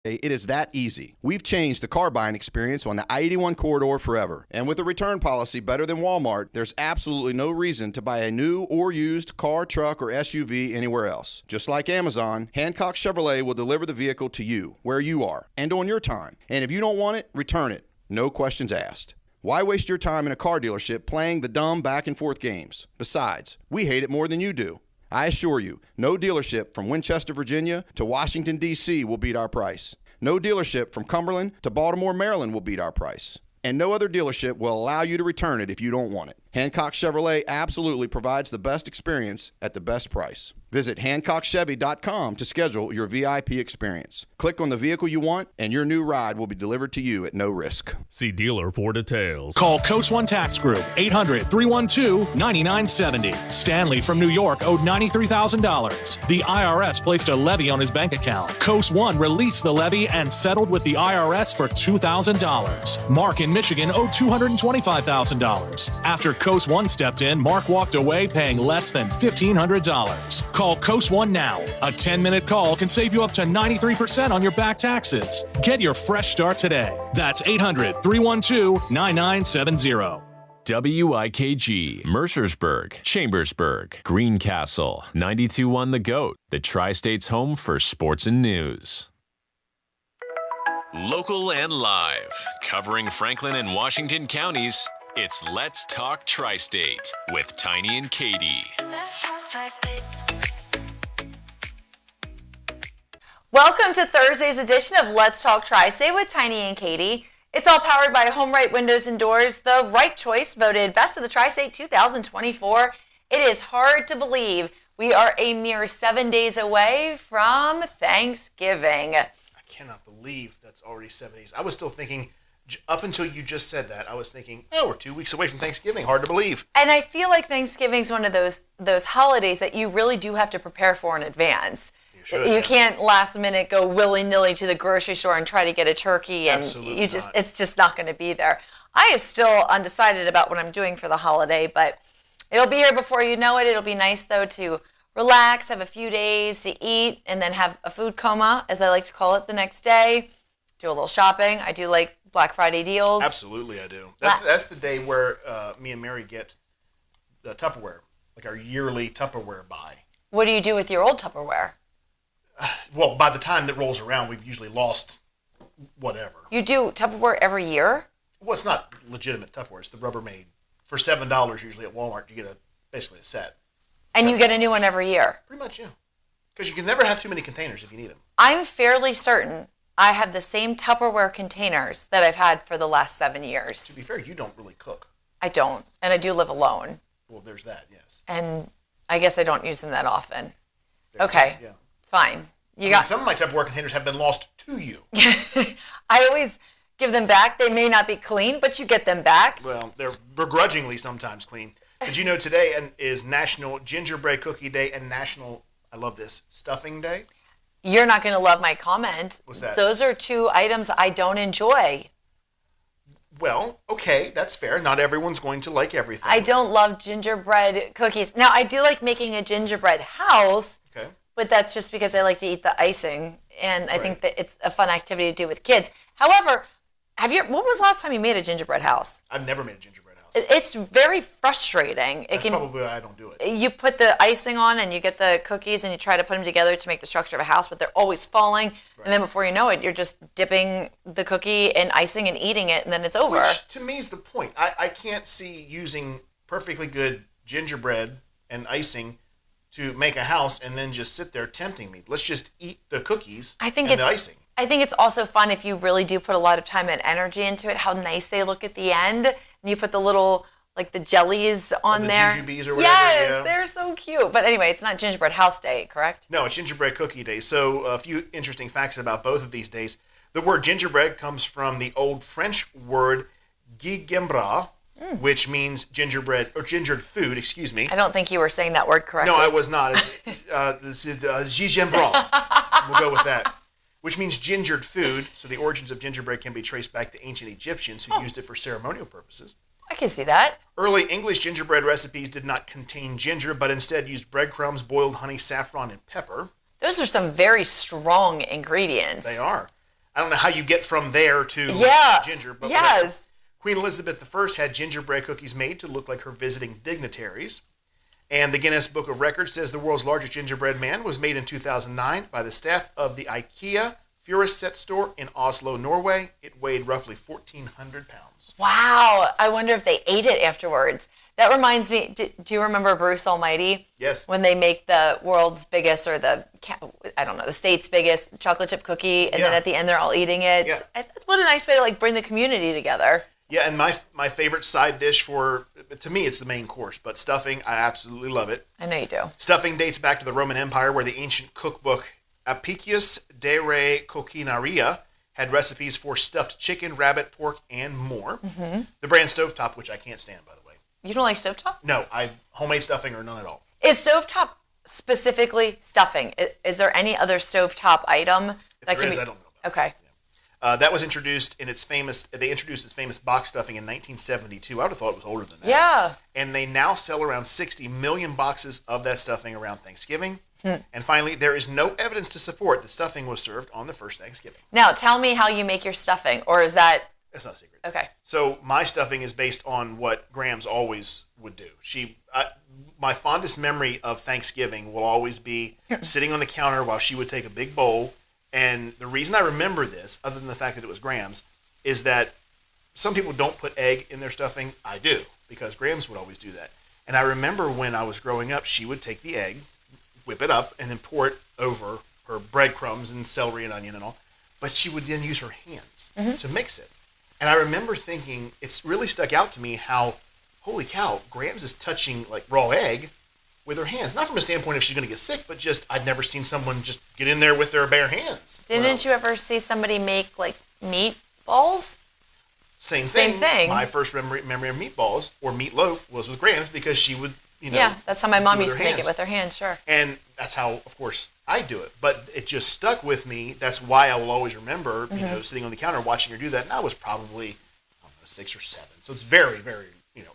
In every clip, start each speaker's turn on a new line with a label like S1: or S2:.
S1: It is that easy. We've changed the car buying experience on the I-81 corridor forever. And with a return policy better than Walmart, there's absolutely no reason to buy a new or used car, truck, or SUV anywhere else. Just like Amazon, Hancock Chevrolet will deliver the vehicle to you, where you are, and on your time. And if you don't want it, return it. No questions asked. Why waste your time in a car dealership playing the dumb back and forth games? Besides, we hate it more than you do. I assure you, no dealership from Winchester, Virginia to Washington, D.C. will beat our price. No dealership from Cumberland to Baltimore, Maryland will beat our price. And no other dealership will allow you to return it if you don't want it. Hancock Chevrolet absolutely provides the best experience at the best price. Visit HancockChevy.com to schedule your VIP experience. Click on the vehicle you want, and your new ride will be delivered to you at no risk.
S2: See dealer for details.
S3: Call Coast One Tax Group, 800-312-9970. Stanley from New York owed $93,000. The IRS placed a levy on his bank account. Coast One released the levy and settled with the IRS for $2,000. Mark in Michigan owed $225,000. After Coast One stepped in, Mark walked away paying less than $1,500. Call Coast One now. A 10-minute call can save you up to 93% on your back taxes. Get your fresh start today. That's 800-312-9970.
S4: WIKG, Mercersburg, Chambersburg, Greencastle, 92.1 The Goat, the Tri-State's home for sports and news. Local and live, covering Franklin and Washington counties, it's Let's Talk Tri-State with Tiny and Katie.
S5: Let's talk Tri-State.
S6: Welcome to Thursday's edition of Let's Talk Tri-State with Tiny and Katie. It's all powered by Home Right Windows and Doors, the right choice, voted Best of the Tri-State 2024. It is hard to believe we are a mere 7 days away from Thanksgiving.
S7: I cannot believe that's already 7 days. I was still thinking, up until you just said that, I was thinking, oh, we're 2 weeks away from Thanksgiving. Hard to believe.
S6: And I feel like Thanksgiving's one of those holidays that you really do have to prepare for in advance. You can't last minute go willy-nilly to the grocery store and try to get a turkey, and it's just not going to be there. I am still undecided about what I'm doing for the holiday, but it'll be here before you know it. It'll be nice, though, to relax, have a few days to eat, and then have a food coma, as I like to call it, the next day. Do a little shopping. I do like Black Friday deals.
S7: Absolutely, I do. That's the day where me and Mary get the Tupperware, like our yearly Tupperware buy.
S6: What do you do with your old Tupperware?
S7: Well, by the time that rolls around, we've usually lost whatever.
S6: You do Tupperware every year?
S7: Well, it's not legitimate Tupperware. It's the Rubbermaid. For $7 usually at Walmart, you get basically a set.
S6: And you get a new one every year?
S7: Pretty much, yeah. Because you can never have too many containers if you need them.
S6: I'm fairly certain I have the same Tupperware containers that I've had for the last 7 years.
S7: To be fair, you don't really cook.
S6: I don't, and I do live alone.
S7: Well, there's that, yes.
S6: And I guess I don't use them that often. Okay, yeah. Fine.
S7: Some of my Tupperware containers have been lost to you.
S6: I always give them back. They may not be clean, but you get them back.
S7: Well, they're begrudgingly sometimes clean. Did you know today is National Gingerbread Cookie Day and National, I love this, Stuffing Day?
S6: You're not going to love my comment.
S7: What's that?
S6: Those are two items I don't enjoy.
S7: Well, okay, that's fair. Not everyone's going to like everything.
S6: I don't love gingerbread cookies. Now, I do like making a gingerbread house.
S7: Okay.
S6: But that's just because I like to eat the icing, and I think that it's a fun activity to do with kids. However, when was the last time you made a gingerbread house?
S7: I've never made a gingerbread house.
S6: It's very frustrating.
S7: That's probably why I don't do it.
S6: You put the icing on, and you get the cookies, and you try to put them together to make the structure of a house, but they're always falling. Right. And then before you know it, you're just dipping the cookie in icing and eating it, and then it's over.
S7: Which, to me, is the point. I can't see using perfectly good gingerbread and icing to make a house and then just sit there tempting me. Let's just eat the cookies and the icing.
S6: I think it's also fun if you really do put a lot of time and energy into it, how nice they look at the end. And you put the little, like the jellies on there.
S7: The jujubes or whatever.
S6: Yes, they're so cute. But anyway, it's not Gingerbread House Day, correct?
S7: No, it's Gingerbread Cookie Day. So a few interesting facts about both of these days. The word gingerbread comes from the old French word gigembra, which means gingerbread, or gingered food, excuse me.
S6: I don't think you were saying that word correctly.
S7: No, I was not. It's gigembra. We'll go with that. Which means gingered food. So the origins of gingerbread can be traced back to ancient Egyptians who used it for ceremonial purposes.
S6: I can see that.
S7: Early English gingerbread recipes did not contain ginger, but instead used breadcrumbs, boiled honey, saffron, and pepper.
S6: Those are some very strong ingredients.
S7: They are. I don't know how you get from there to ginger, but
S6: yes.
S7: Queen Elizabeth I had gingerbread cookies made to look like her visiting dignitaries. And the Guinness Book of Records says the world's largest gingerbread man was made in 2009 by the staff of the IKEA Furuset store in Oslo, Norway. It weighed roughly 1,400 pounds.
S6: Wow. I wonder if they ate it afterwards. That reminds me, do you remember Bruce Almighty?
S7: Yes.
S6: When they make the world's biggest or the state's biggest chocolate chip cookie, and then at the end they're all eating it.
S7: Yeah.
S6: What a nice way to like bring the community together.
S7: Yeah, and my favorite side dish to me, it's the main course, but stuffing, I absolutely love it.
S6: I know you do.
S7: Stuffing dates back to the Roman Empire, where the ancient cookbook Apicius de Re Coquinaria had recipes for stuffed chicken, rabbit, pork, and more. Mm-hmm. The brand Stovetop, which I can't stand, by the way.
S6: You don't like stovetop?
S7: No, homemade stuffing or none at all.
S6: Is stovetop specifically stuffing? Is there any other stovetop item
S7: that can be? I don't know about.
S6: Okay.
S7: Yeah. That was introduced in they introduced its famous box stuffing in 1972. I would have thought it was older than that.
S6: Yeah.
S7: And they now sell around 60 million boxes of that stuffing around Thanksgiving. And finally, there is no evidence to support that stuffing was served on the first Thanksgiving.
S6: Now, tell me how you make your stuffing, or is that...
S7: It's not a secret.
S6: Okay.
S7: So my stuffing is based on what Grams always would do. My fondest memory of Thanksgiving will always be sitting on the counter while she would take a big bowl. And the reason I remember this, other than the fact that it was Grams, is that some people don't put egg in their stuffing. I do, because Grams would always do that. And I remember when I was growing up, she would take the egg, whip it up, and then pour it over her breadcrumbs and celery and onion and all. But she would then use her hands to mix it. And I remember thinking, it's really stuck out to me how, holy cow, Grams is touching like raw egg with her hands. Not from a standpoint if she's going to get sick, but just I'd never seen someone just get in there with their bare hands.
S6: Didn't you ever see somebody make like meatballs?
S7: Same
S6: thing.
S7: My first memory of meatballs or meatloaf was with Grams because she would,
S6: Yeah, that's how my mom used to make it with her hands, sure.
S7: And that's how, of course, I do it. But it just stuck with me. That's why I will always remember, sitting on the counter watching her do that. And I was probably, I don't know, 6 or 7. So it's very, very,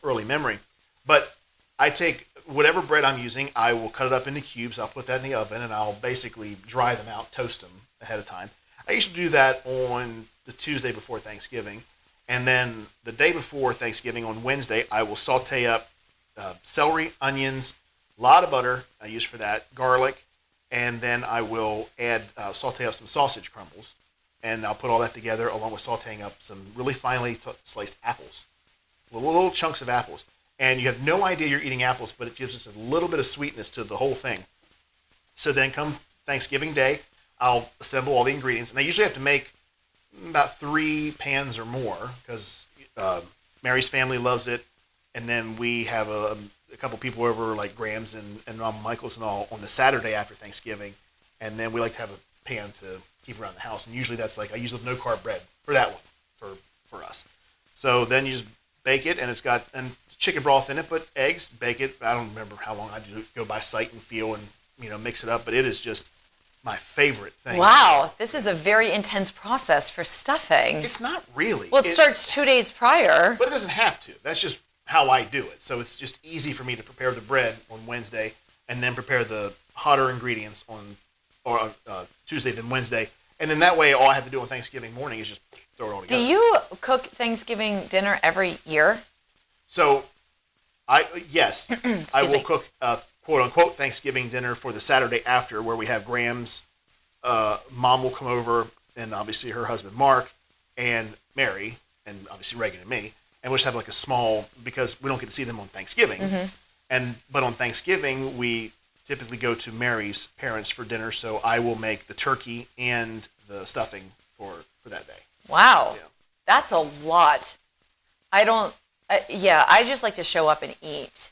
S7: early memory. But I take whatever bread I'm using, I will cut it up into cubes. I'll put that in the oven, and I'll basically dry them out, toast them ahead of time. I usually do that on the Tuesday before Thanksgiving. And then the day before Thanksgiving, on Wednesday, I will saute up celery, onions, a lot of butter I use for that, garlic, and then I will add saute up some sausage crumbles, and I'll put all that together along with sauteing up some really finely sliced apples, little chunks of apples. And you have no idea you're eating apples, but it gives us a little bit of sweetness to the whole thing. So then come Thanksgiving Day, I'll assemble all the ingredients, and I usually have to make about 3 pans or more because Mary's family loves it. And then we have a couple people over, like Grams and Mom Michaels and all, on the Saturday after Thanksgiving. And then we like to have a pan to keep around the house. And usually that's like, I use no-carb bread for that one, for us. So then you just bake it, and it's got chicken broth in it, but eggs, bake it. I don't remember how long I do go by sight and feel and, mix it up. But it is just my favorite thing.
S6: Wow, this is a very intense process for stuffing.
S7: It's not really.
S6: Well, it starts 2 days prior.
S7: But it doesn't have to. That's just how I do it. So it's just easy for me to prepare the bread on Wednesday and then prepare the hotter ingredients on Tuesday than Wednesday. And then that way all I have to do on Thanksgiving morning is just throw it all together.
S6: Do you cook Thanksgiving dinner every year?
S7: So, yes, I will cook quote-unquote Thanksgiving dinner for the Saturday after, where we have Grams. Mom will come over, and obviously her husband Mark, and Mary, and obviously Reagan and me. And we'll just have like a small, because we don't get to see them on Thanksgiving. Mm-hmm. But on Thanksgiving, we typically go to Mary's parents for dinner, so I will make the turkey and the stuffing for that day.
S6: Wow.
S7: Yeah.
S6: That's a lot. I just like to show up and eat.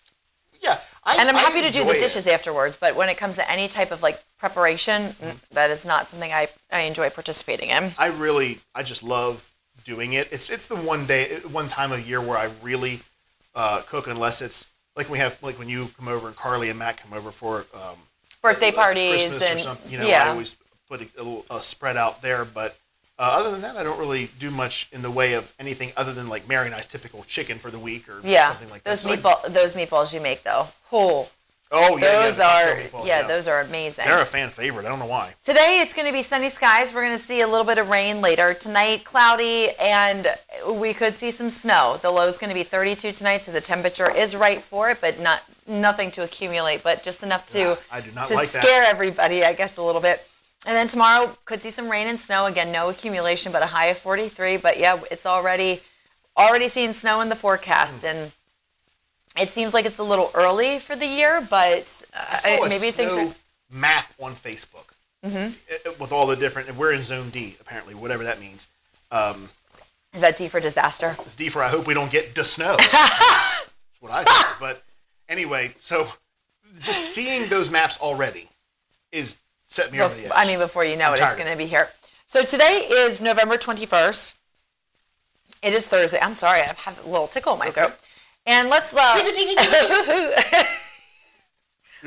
S7: Yeah.
S6: And I'm happy to do the
S7: enjoy
S6: dishes afterwards, but when it comes to any type of like preparation, that is not something I enjoy participating in.
S7: I just love doing it. It's the one time of year where I really cook, unless it's like when you come over and Carly and Matt come over for
S6: birthday parties
S7: Christmas
S6: and
S7: or something. I always put a little spread out there. But other than that, I don't really do much in the way of anything other than like Mary and I's typical chicken for the week or something like that.
S6: Those meatballs you make though. Oh
S7: Oh, yeah.
S6: Those those are amazing.
S7: They're a fan favorite. I don't know why.
S6: Today, it's going to be sunny skies. We're going to see a little bit of rain later. Tonight, cloudy, and we could see some snow. The low is going to be 32 tonight, so the temperature is right for it, but nothing to accumulate, but just enough to scare everybody, I guess, a little bit. And then tomorrow, could see some rain and snow. Again, no accumulation, but a high of 43. But yeah, it's already seeing snow in the forecast, and it seems like it's a little early for the year, but maybe things are
S7: map on Facebook with all the different. We're in Zone D, apparently, whatever that means.
S6: Is that D for disaster?
S7: It's D for I hope we don't get the snow. That's what I thought. But anyway, so just seeing those maps already is set me over the edge.
S6: I mean, before you know it, it's going to be here. So today is November 21st. It is Thursday. I'm sorry, I have a little tickle in my throat. And let's
S7: your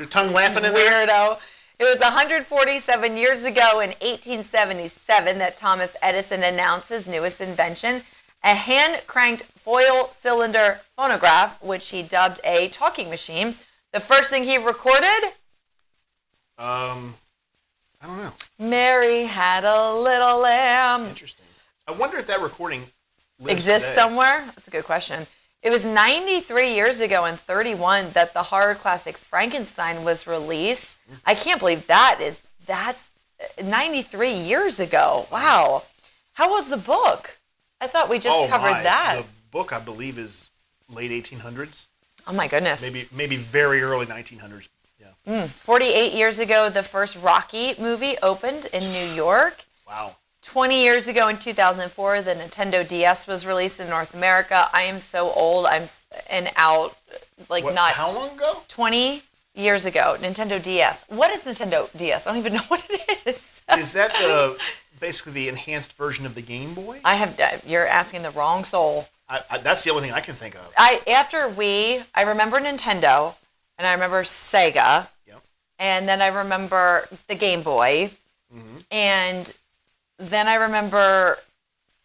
S7: tongue laughing in there?
S6: Weirdo. It was 147 years ago in 1877 that Thomas Edison announced his newest invention, a hand-cranked foil cylinder phonograph, which he dubbed a talking machine. The first thing he recorded?
S7: I don't know.
S6: Mary had a little lamb.
S7: Interesting. I wonder if that recording
S6: exists somewhere? That's a good question. It was 93 years ago in 31 that the horror classic Frankenstein was released. I can't believe that's 93 years ago. Wow. How old's the book? I thought we just covered that.
S7: The book, I believe, is late 1800s.
S6: Oh, my goodness.
S7: Maybe very early 1900s. Yeah.
S6: 48 years ago, the first Rocky movie opened in New York.
S7: Wow.
S6: 20 years ago in 2004, the Nintendo DS was released in North America. I am so old. How
S7: long ago?
S6: 20 years ago, Nintendo DS. What is Nintendo DS? I don't even know what it is.
S7: Is that basically the enhanced version of the Game Boy?
S6: You're asking the wrong soul.
S7: That's the only thing I can think of.
S6: After Wii, I remember Nintendo, and I remember Sega, and then I remember the Game Boy, and then I remember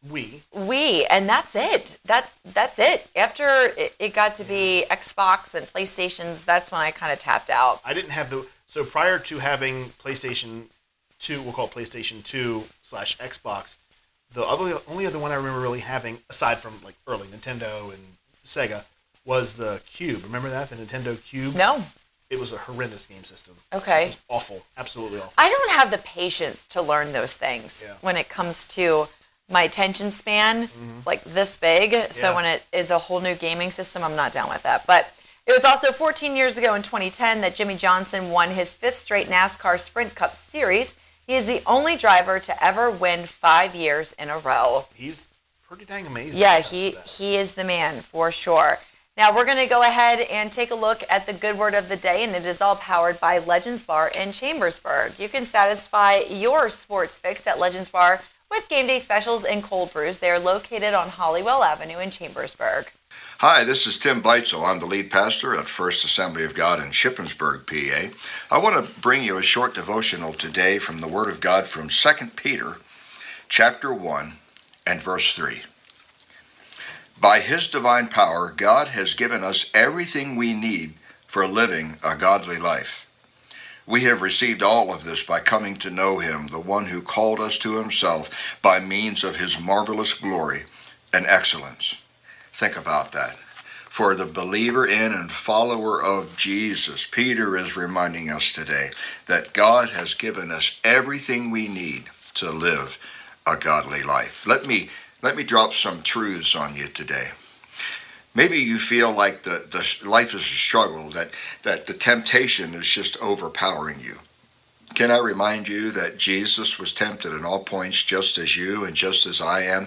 S6: Wii, and that's it. That's it. After it got to be Xbox and PlayStations, that's when I kind of tapped out.
S7: I didn't have so prior to having PlayStation 2, we'll call it PlayStation 2 / Xbox, the only other one I remember really having, aside from like early Nintendo and Sega, was the Cube. Remember that? The Nintendo Cube?
S6: No.
S7: It was a horrendous game system.
S6: Okay.
S7: It was awful. Absolutely awful.
S6: I don't have the patience to learn those things when it comes to my attention span. It's like this big. So when it is a whole new gaming system, I'm not down with that. But it was also 14 years ago in 2010 that Jimmy Johnson won his 5th straight NASCAR Sprint Cup Series. He is the only driver to ever win 5 years in a row.
S7: He's pretty dang amazing.
S6: Yeah, he is the man for sure. Now we're going to go ahead and take a look at the good word of the day, and it is all powered by Legends Bar in Chambersburg. You can satisfy your sports fix at Legends Bar with game day specials and cold brews. They are located on Hollywell Avenue in Chambersburg.
S5: Hi, this is Tim Beitzel. I'm the lead pastor at First Assembly of God in Shippensburg, PA. I want to bring you a short devotional today from the Word of God from 2 Peter chapter 1 and verse 3. By His divine power, God has given us everything we need for living a godly life. We have received all of this by coming to know Him, the one who called us to Himself by means of His marvelous glory and excellence. Think about that. For the believer in and follower of Jesus, Peter is reminding us today that God has given us everything we need to live a godly life. Let me drop some truths on you today. Maybe you feel like the life is a struggle, that the temptation is just overpowering you. Can I remind you that Jesus was tempted in all points just as you and just as I am,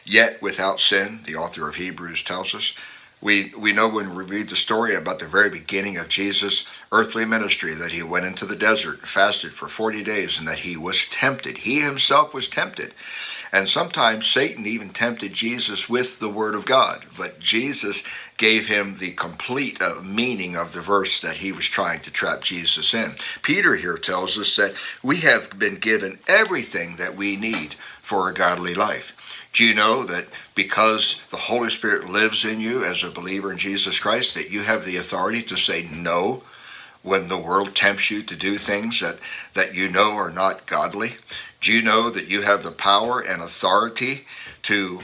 S5: yet without sin, the author of Hebrews tells us. We know when we read the story about the very beginning of Jesus' earthly ministry that He went into the desert and fasted for 40 days and that He was tempted. He Himself was tempted. And sometimes Satan even tempted Jesus with the Word of God. But Jesus gave him the complete meaning of the verse that he was trying to trap Jesus in. Peter here tells us that we have been given everything that we need for a godly life. Do you know that because the Holy Spirit lives in you as a believer in Jesus Christ, that you have the authority to say no when the world tempts you to do things that you know are not godly? Do you know that you have the power and authority to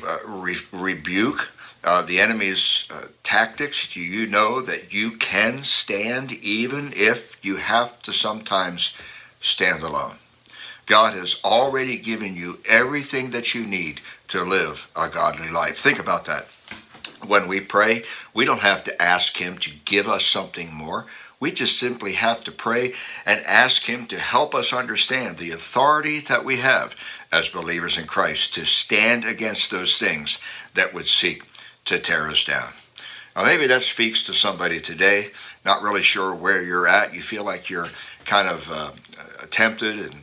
S5: rebuke the enemy's tactics? Do you know that you can stand even if you have to sometimes stand alone? God has already given you everything that you need to live a godly life. Think about that. When we pray, we don't have to ask Him to give us something more. We just simply have to pray and ask Him to help us understand the authority that we have as believers in Christ to stand against those things that would seek to tear us down. Now, maybe that speaks to somebody today, not really sure where you're at. You feel like you're kind of tempted and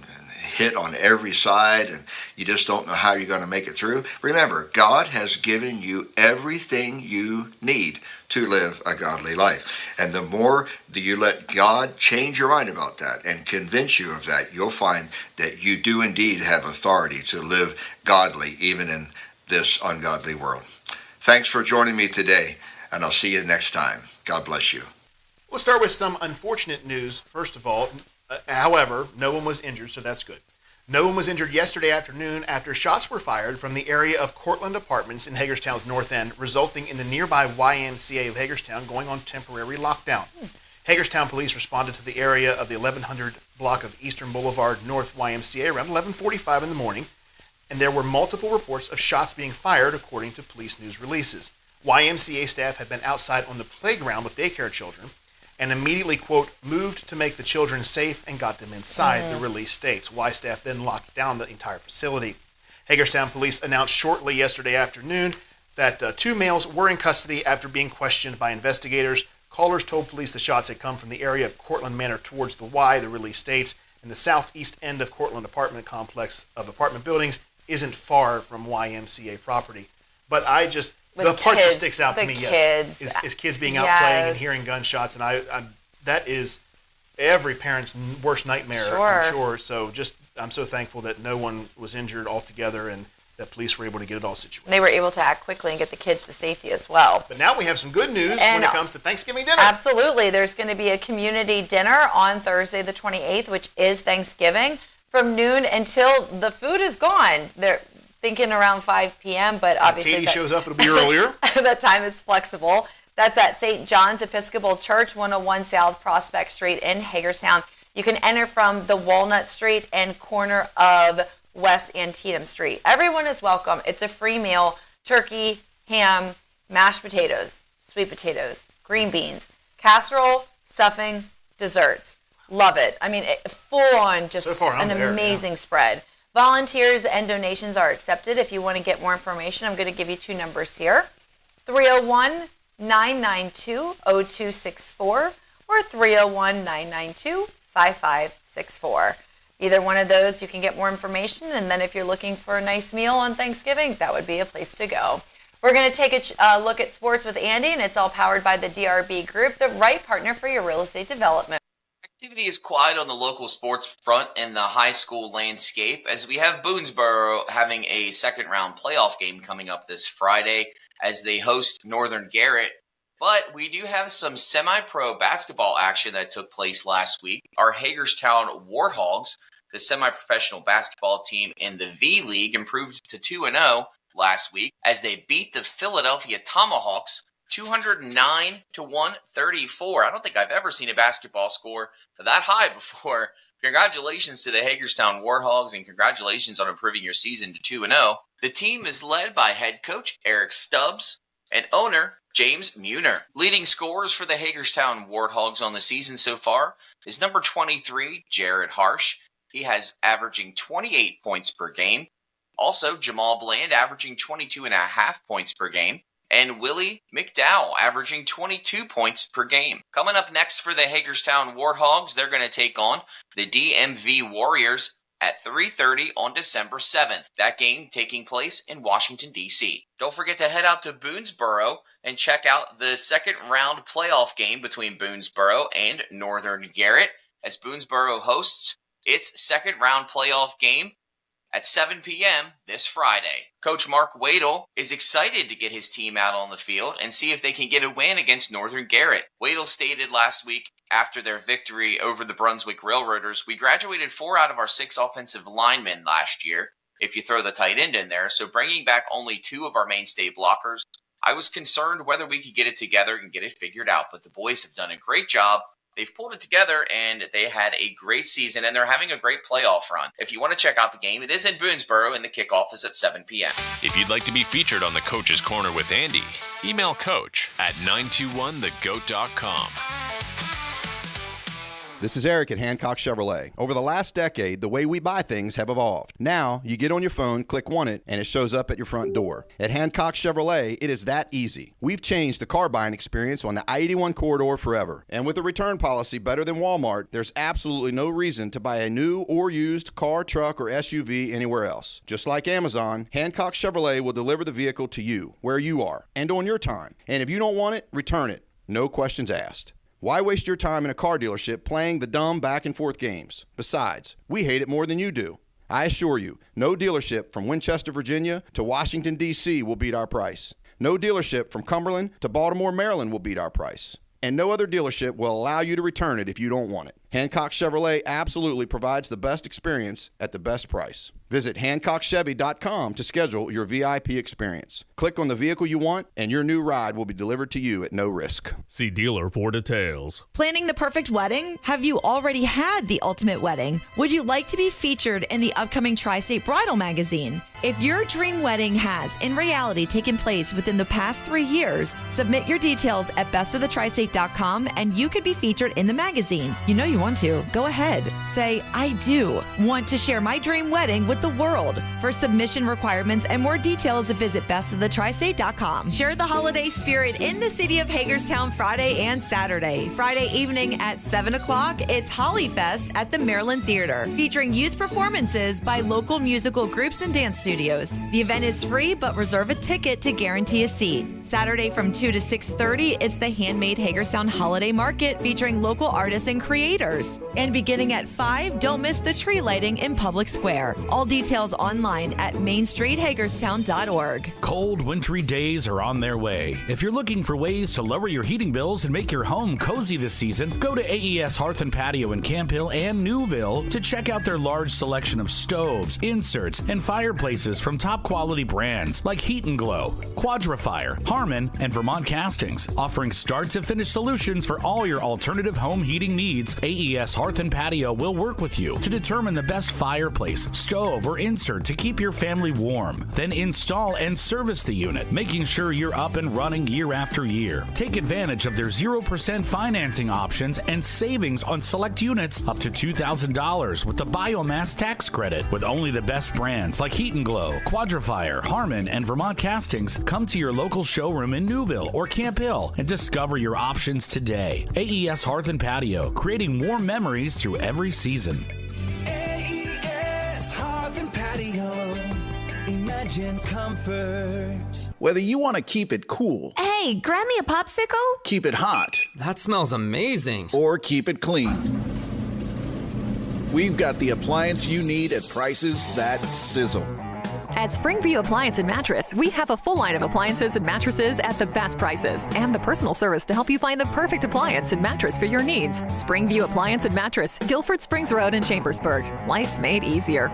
S5: hit on every side, and you just don't know how you're going to make it through. Remember, God has given you everything you need to live a godly life. And the more that you let God change your mind about that and convince you of that, you'll find that you do indeed have authority to live godly, even in this ungodly world. Thanks for joining me today, and I'll see you next time. God bless you.
S7: We'll start with some unfortunate news, first of all. However, no one was injured, so that's good. No one was injured yesterday afternoon after shots were fired from the area of Cortland Apartments in Hagerstown's north end, resulting in the nearby YMCA of Hagerstown going on temporary lockdown. Hagerstown police responded to the area of the 1100 block of Eastern Boulevard North YMCA around 11:45 in the morning, and there were multiple reports of shots being fired, according to police news releases. YMCA staff had been outside on the playground with daycare children and immediately, quote, moved to make the children safe and got them inside, the release states. Y staff then locked down the entire facility. Hagerstown police announced shortly yesterday afternoon that 2 males were in custody after being questioned by investigators. Callers told police the shots had come from the area of Cortland Manor towards the Y, the release states, and the southeast end of Cortland apartment complex of apartment buildings isn't far from YMCA property. But the part that sticks out to me, yes, is kids being out playing and hearing gunshots, and that is every parent's worst nightmare, I'm sure. So I'm so thankful that no one was injured altogether and that police were able to get it all situated.
S6: They were able to act quickly and get the kids to safety as well.
S7: But now we have some good news when it comes to Thanksgiving dinner.
S6: Absolutely. There's going to be a community dinner on Thursday the 28th, which is Thanksgiving, from noon until the food is gone. They're thinking around 5 p.m., but obviously
S7: Katie shows up, it'll be earlier.
S6: That time is flexible. That's at St. John's Episcopal Church, 101 South Prospect Street in Hagerstown. You can enter from the Walnut Street and corner of West Antietam Street. Everyone is welcome. It's a free meal: turkey, ham, mashed potatoes, sweet potatoes, green beans, casserole, stuffing, desserts. Love it. I mean, full on, just so an amazing spread. Volunteers and donations are accepted. If you want to get more information, I'm going to give you 2 numbers here: 301-992-0264 or 301-992-5564. Either one of those, you can get more information. And then if you're looking for a nice meal on Thanksgiving, that would be a place to go. We're going to take a look at sports with Andy, and it's all powered by the DRB Group, the right partner for your real estate development.
S8: Activity is quiet on the local sports front in the high school landscape, as we have Boonesboro having a second-round playoff game coming up this Friday as they host Northern Garrett. But we do have some semi-pro basketball action that took place last week. Our Hagerstown Warthogs, the semi-professional basketball team in the V-League, improved to 2-0 last week as they beat the Philadelphia Tomahawks 209-134. I don't think I've ever seen a basketball score that high before. Congratulations to the Hagerstown Warthogs, and congratulations on improving your season to 2-0. The team is led by head coach Eric Stubbs and owner James Muner. Leading scorers for the Hagerstown Warthogs on the season so far is number 23, Jared Harsh. He has averaging 28 points per game. Also, Jamal Bland averaging 22.5 points per game. And Willie McDowell averaging 22 points per game. Coming up next for the Hagerstown Warthogs, they're going to take on the DMV Warriors at 3:30 on December 7th. That game taking place in Washington, D.C. Don't forget to head out to Boonesboro and check out the second round playoff game between Boonesboro and Northern Garrett as Boonesboro hosts its second round playoff game at 7 p.m. this Friday. Coach Mark Wadle is excited to get his team out on the field and see if they can get a win against Northern Garrett. Wadle stated last week after their victory over the Brunswick Railroaders, we graduated 4 out of our 6 offensive linemen last year, if you throw the tight end in there. So bringing back only 2 of our mainstay blockers, I was concerned whether we could get it together and get it figured out. But the boys have done a great job. They've pulled it together, and they had a great season, and they're having a great playoff run. If you want to check out the game, it is in Boonesboro, and the kickoff is at 7 p.m.
S4: If you'd like to be featured on the Coach's Corner with Andy, email coach at 921thegoat.com.
S1: This is Eric at Hancock Chevrolet. Over the last decade, the way we buy things have evolved. Now, you get on your phone, click Want It, and it shows up at your front door. At Hancock Chevrolet, it is that easy. We've changed the car buying experience on the I-81 corridor forever. And with a return policy better than Walmart, there's absolutely no reason to buy a new or used car, truck, or SUV anywhere else. Just like Amazon, Hancock Chevrolet will deliver the vehicle to you, where you are, and on your time. And if you don't want it, return it. No questions asked. Why waste your time in a car dealership playing the dumb back and forth games? Besides, we hate it more than you do. I assure you, no dealership from Winchester, Virginia to Washington, D.C. will beat our price. No dealership from Cumberland to Baltimore, Maryland will beat our price. And no other dealership will allow you to return it if you don't want it. Hancock Chevrolet absolutely provides the best experience at the best price. Visit HancockChevy.com to schedule your VIP experience. Click on the vehicle you want, and your new ride will be delivered to you at no risk.
S2: See dealer for details.
S9: Planning the perfect wedding? Have you already had the ultimate wedding? Would you like to be featured in the upcoming Tristate Bridal Magazine? If your dream wedding has, in reality, taken place within the past 3 years, submit your details at bestofthetristate.com and you could be featured in the magazine. You know you want to. Go ahead. Say, I do want to share my dream wedding with the world. For submission requirements and more details, visit bestofthetristate.com. Share the holiday spirit in the city of Hagerstown Friday and Saturday. Friday evening at 7 o'clock, it's Holly Fest at the Maryland Theater, featuring youth performances by local musical groups and dance studios. The event is free, but reserve a ticket to guarantee a seat. Saturday from 2 to 6:30, it's the Handmade Hagerstown Holiday Market featuring local artists and creators. And beginning at 5, don't miss the tree lighting in Public Square. All details online at mainstreethagerstown.org.
S10: Cold, wintry days are on their way. If you're looking for ways to lower your heating bills and make your home cozy this season, go to AES Hearth and Patio in Camp Hill and Newville to check out their large selection of stoves, inserts, and fireplaces from top quality brands like Heat and Glow, Quadrifire, Harmon, and Vermont Castings, offering start to finish solutions for all your alternative home heating needs. AES Hearth and Patio will work with you to determine the best fireplace, stove, or insert to keep your family warm. Then install and service the unit, making sure you're up and running year after year. Take advantage of their 0% financing options and savings on select units up to $2,000 with the biomass tax credit. With only the best brands like Heat and Glow, Quadrifire, Harmon, and Vermont Castings, come to your local showroom in Newville or Camp Hill and discover your options today. AES Hearth and Patio, creating warm memories through every season.
S11: AES Hearth and Patio, imagine comfort.
S12: Whether you want to keep it cool,
S9: Hey, grab me a popsicle?
S12: keep it hot,
S13: That smells amazing.
S12: or keep it clean, we've got the appliance you need at prices that sizzle.
S14: At Springview Appliance and Mattress, we have a full line of appliances and mattresses at the best prices and the personal service to help you find the perfect appliance and mattress for your needs. Springview Appliance and Mattress, Guilford Springs Road in Chambersburg. Life made easier.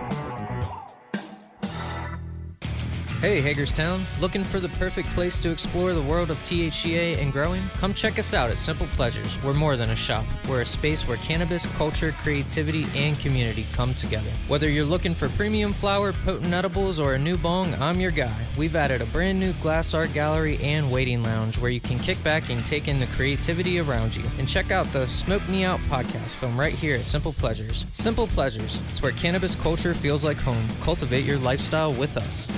S13: Hey Hagerstown, looking for the perfect place to explore the world of THCA and growing? Come check us out at Simple Pleasures. We're more than a shop. We're a space where cannabis, culture, creativity, and community come together. Whether you're looking for premium flower, potent edibles, or a new bong, I'm your guy. We've added a brand new glass art gallery and waiting lounge where you can kick back and take in the creativity around you. And check out the Smoke Me Out podcast film right here at Simple Pleasures. Simple Pleasures, it's where cannabis culture feels like home. Cultivate your lifestyle with us.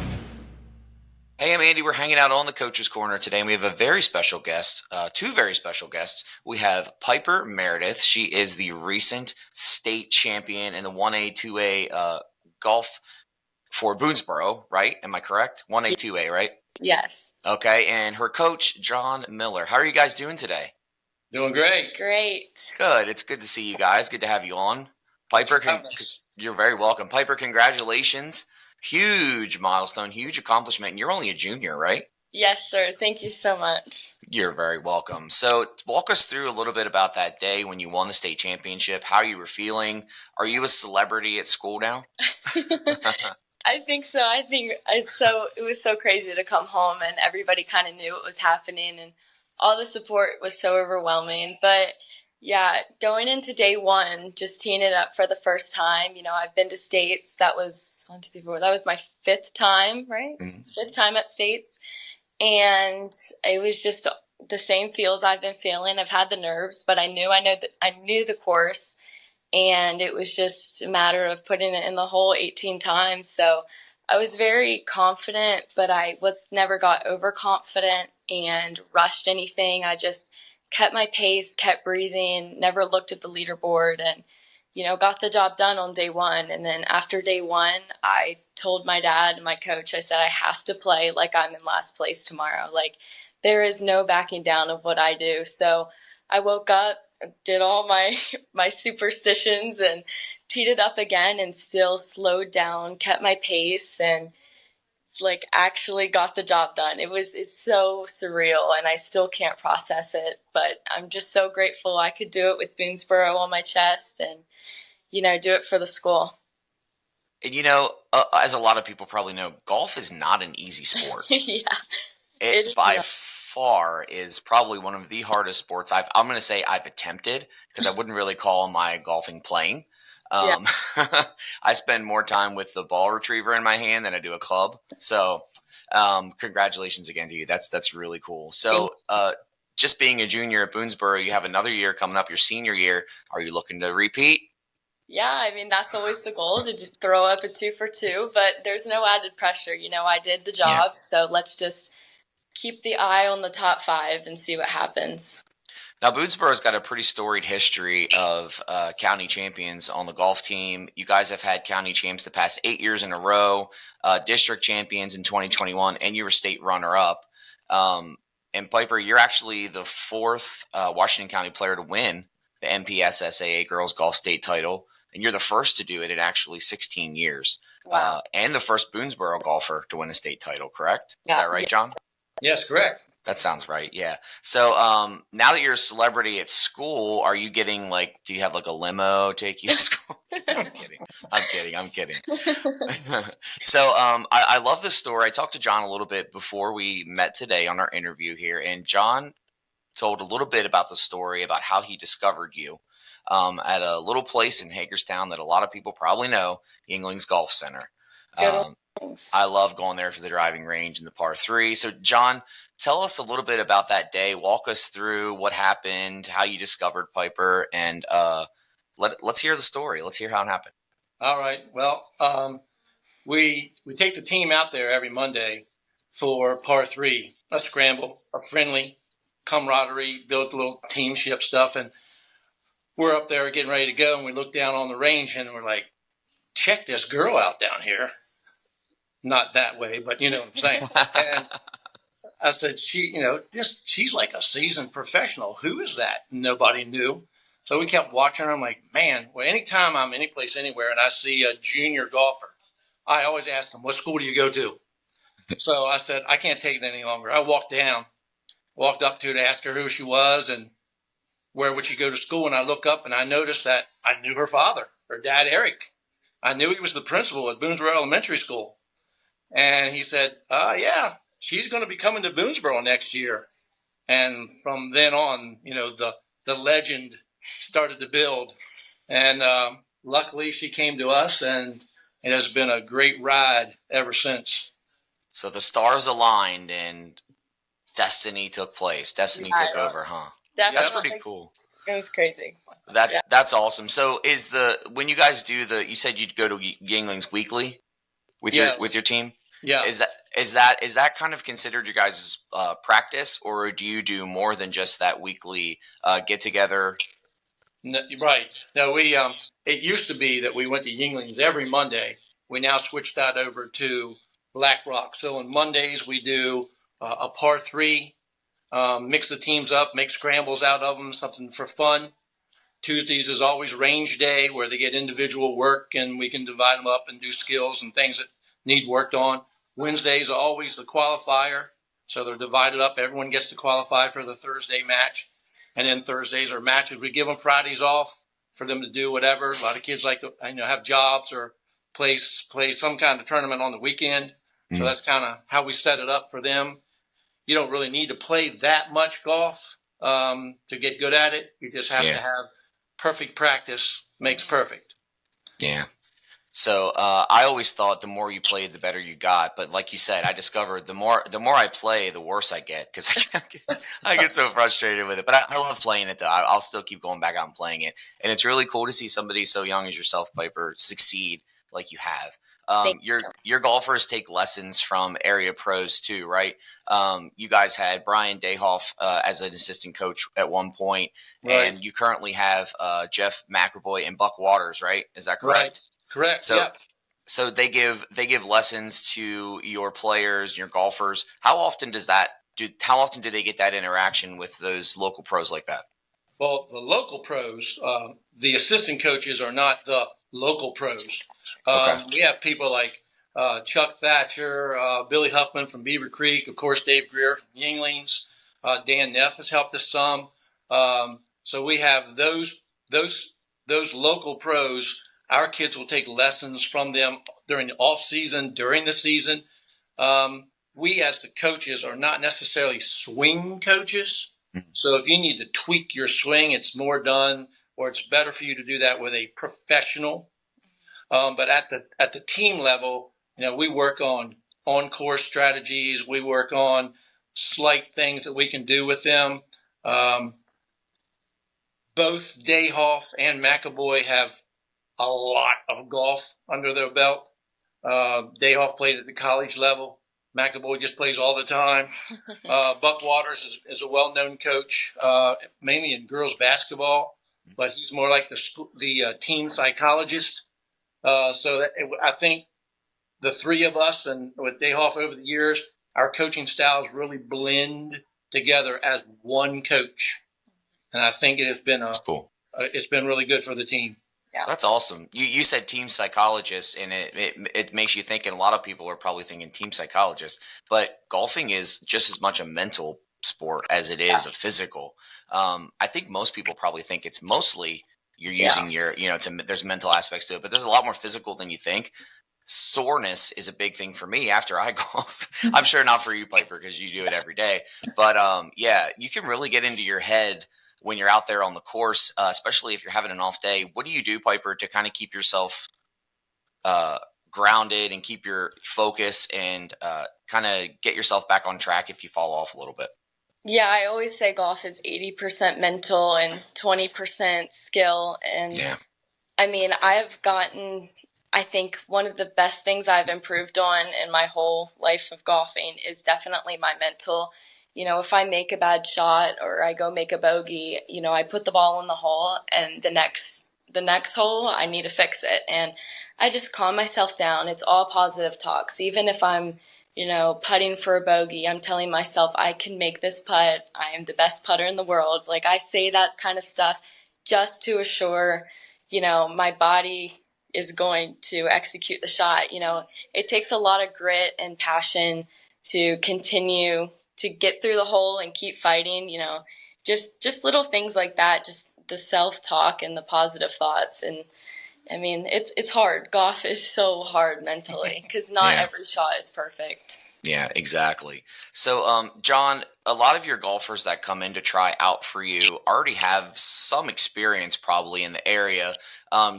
S8: Hey, I'm Andy. We're hanging out on the Coach's Corner today, and we have a very special guest, 2 very special guests. We have Piper Meredith. She is the recent state champion in the 1A, 2A golf for Boonesboro, right? Am I correct? 1A, 2A, right?
S15: Yes.
S8: Okay, and her coach, John Miller. How are you guys doing today?
S15: Doing great. Great.
S8: Good. It's good to see you guys. Good to have you on. Piper, you're very welcome. Piper, congratulations. Huge milestone, huge accomplishment. And you're only a junior, right?
S15: Yes, sir. Thank you so much.
S8: You're very welcome. So, walk us through a little bit about that day when you won the state championship, how you were feeling. Are you a celebrity at school now?
S15: I think so. I think it was so crazy to come home and everybody kind of knew what was happening and all the support was so overwhelming. But yeah, going into day one, just teeing it up for the first time. I've been to states. That was 1, 2, 3, 4. That was my 5th time, right? Mm-hmm. 5th time at states. And it was just the same feels I've been feeling. I've had the nerves, but I knew the course. And it was just a matter of putting it in the hole 18 times. So I was very confident, but I never got overconfident and rushed anything. I just kept my pace, kept breathing, never looked at the leaderboard, and, got the job done on day one. And then after day one, I told my dad and my coach, I said, I have to play like I'm in last place tomorrow. Like, there is no backing down of what I do. So I woke up, did all my superstitions and teed it up again and still slowed down, kept my pace, and actually got the job done. It's so surreal and I still can't process it, but I'm just so grateful I could do it with Boonesboro on my chest and, do it for the school.
S8: And as a lot of people probably know, golf is not an easy sport.
S15: Yeah.
S8: It by far is probably one of the hardest sports I'm going to say I've attempted, because I wouldn't really call my golfing playing. I spend more time with the ball retriever in my hand than I do a club. So congratulations again to you. That's really cool. So just being a junior at Boonesboro, you have another year coming up, your senior year. Are you looking to repeat?
S15: Yeah, I mean, that's always the goal, to throw up a 2 for 2, but there's no added pressure. I did the job, so let's just keep the eye on the top 5 and see what happens.
S8: Now, Boonesboro's got a pretty storied history of county champions on the golf team. You guys have had county champs the past 8 years in a row, district champions in 2021, and you were state runner-up. And Piper, you're actually the 4th Washington County player to win the MPSSAA Girls Golf State title, and you're the first to do it in actually 16 years.
S15: Wow.
S8: And the first Boonesboro golfer to win a state title, correct?
S15: Yeah.
S8: Is that right, John?
S16: Yes, correct.
S8: That sounds right. Yeah. So now that you're a celebrity at school, are you getting do you have a limo take you to school? I'm kidding. So I love this story. I talked to John a little bit before we met today on our interview here, and John told a little bit about the story about how he discovered you at a little place in Hagerstown that a lot of people probably know, Yinglings Golf Center. I love going there for the driving range and the par 3. So, John, tell us a little bit about that day. Walk us through what happened, how you discovered Piper, and let's hear the story. Let's hear how it happened.
S16: All right. Well, we take the team out there every Monday for par 3, a scramble, a friendly camaraderie, build a little teamship stuff, and we're up there getting ready to go, and we look down on the range, and we're like, check this girl out down here. Not that way, but you know what I'm saying. And I said, she's like a seasoned professional. Who is that? Nobody knew. So we kept watching her. I'm like, man, well, anytime I'm anyplace, anywhere, and I see a junior golfer, I always ask them, what school do you go to? So I said, I can't take it any longer. I walked up to her to ask her who she was and where would she go to school. And I look up and I noticed that I knew her father, her dad, Eric. I knew he was the principal at Boonesboro Elementary School. And he said, yeah, she's going to be coming to Boonesboro next year. And from then on, the legend started to build. And luckily she came to us, and it has been a great ride ever since.
S8: So the stars aligned and destiny took place. Destiny took over, huh?
S15: Definitely.
S8: That's pretty cool.
S15: It was crazy.
S8: That's awesome. So when you guys do you said you'd go to Yinglings weekly with your team?
S16: Yeah.
S8: Is that kind of considered your guys' practice, or do you do more than just that weekly get together?
S16: No, right. No, we it used to be that we went to Yinglings every Monday. We now switched that over to Black Rock. So on Mondays we do a par 3, mix the teams up, make scrambles out of them, something for fun. Tuesdays is always range day, where they get individual work and we can divide them up and do skills and things that need worked on. Wednesdays are always the qualifier, So they're divided up. Everyone gets to qualify for the Thursday match. And then Thursdays are matches. We give them Fridays off for them to do whatever. A lot of kids like to, have jobs or play some kind of tournament on the weekend. So that's kind of how we set it up for them. You don't really need to play that much golf to get good at it. You just have to have perfect practice makes perfect.
S8: Yeah. So I always thought the more you played, the better you got. But like you said, I discovered the more I play, the worse I get because I get so frustrated with it. But I love playing it, though. I'll still keep going back out and playing it. And it's really cool to see somebody so young as yourself, Piper, succeed like you have. Your golfers take lessons from area pros too, right? You guys had Brian Dayhoff as an assistant coach at one point,
S16: right.
S8: And you currently have Jeff McAvoy and Buck Waters, right? Is that correct?
S16: Right. Correct.
S8: So,
S16: yep.
S8: So they give lessons to your players, your golfers. How often do they get that interaction with those local pros like that?
S16: Well, the local pros, the assistant coaches are not the local pros. We have people like Chuck Thatcher, Billy Huffman from Beaver Creek, of course, Dave Greer from Yinglings, Dan Neff has helped us some. So we have those local pros. Our kids will take lessons from them during the off season, during the season. We as the coaches are not necessarily swing coaches. So if you need to tweak your swing, it's more done, or it's better for you to do that with a professional. But at the team level, we work on course strategies. We work on slight things that we can do with them. Both Dayhoff and McAvoy have a lot of golf under their belt. Dayhoff played at the college level. McAvoy just plays all the time. Buck Waters is a well-known coach, mainly in girls basketball, but he's more like the team psychologist. I think the three of us and with Dayhoff over the years, our coaching styles really blend together as one coach. And I think it has been it's been really good for the team.
S8: Yeah. That's awesome. You said team psychologist, and it makes you think, and a lot of people are probably thinking team psychologist, but golfing is just as much a mental sport as it is a physical. I think most people probably think it's mostly you're using your, there's mental aspects to it, but there's a lot more physical than you think. Soreness is a big thing for me after I golf. I'm sure not for you, Piper, because you do it every day. But you can really get into your head when you're out there on the course, especially if you're having an off day. What do you do, Piper, to kind of keep yourself grounded and keep your focus and kind of get yourself back on track if you fall off a little bit?
S15: Yeah, I always say golf is 80% mental and 20% skill. And I mean, I think one of the best things I've improved on in my whole life of golfing is definitely my mental. If I make a bad shot or I go make a bogey, I put the ball in the hole, and the next hole I need to fix it. And I just calm myself down. It's all positive talks. Even if I'm, putting for a bogey, I'm telling myself I can make this putt. I am the best putter in the world. Like, I say that kind of stuff just to assure, my body is going to execute the shot. It takes a lot of grit and passion to continue to get through the hole and keep fighting, just little things like that, just the self-talk and the positive thoughts. And I mean, it's hard. Golf is so hard mentally because not every shot is perfect.
S8: Yeah, exactly. So, John, a lot of your golfers that come in to try out for you already have some experience probably in the area.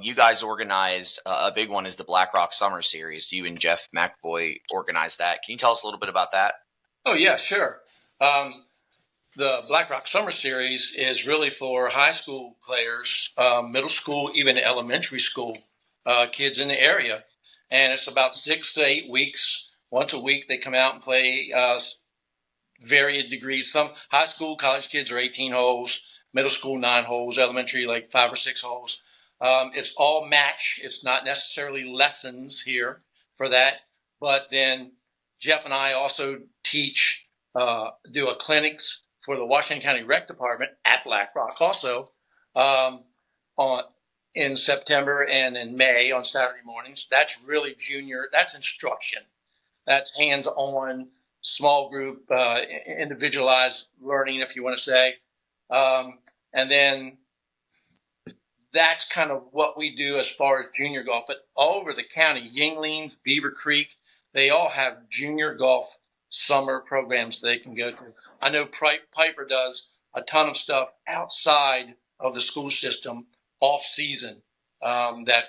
S8: You guys organize a big one is the BlackRock Summer Series. You and Jeff McAvoy organized that. Can you tell us a little bit about that?
S16: Oh, yeah, sure. The BlackRock Summer Series is really for high school players, middle school, even elementary school kids in the area. And it's about 6 to 8 weeks. Once a week, they come out and play varied degrees. Some high school, college kids are 18 holes, middle school 9 holes, elementary like 5 or 6 holes. It's all match. It's not necessarily lessons here for that. But then Jeff and I also teach, do a clinics for the Washington County Rec Department at BlackRock also in September and in May on Saturday mornings. That's really junior. That's instruction. That's hands-on small group, individualized learning, if you want to say. And then that's kind of what we do as far as junior golf. But all over the county, Yinglings, Beaver Creek, they all have junior golf summer programs they can go to. I know Piper does a ton of stuff outside of the school system off season that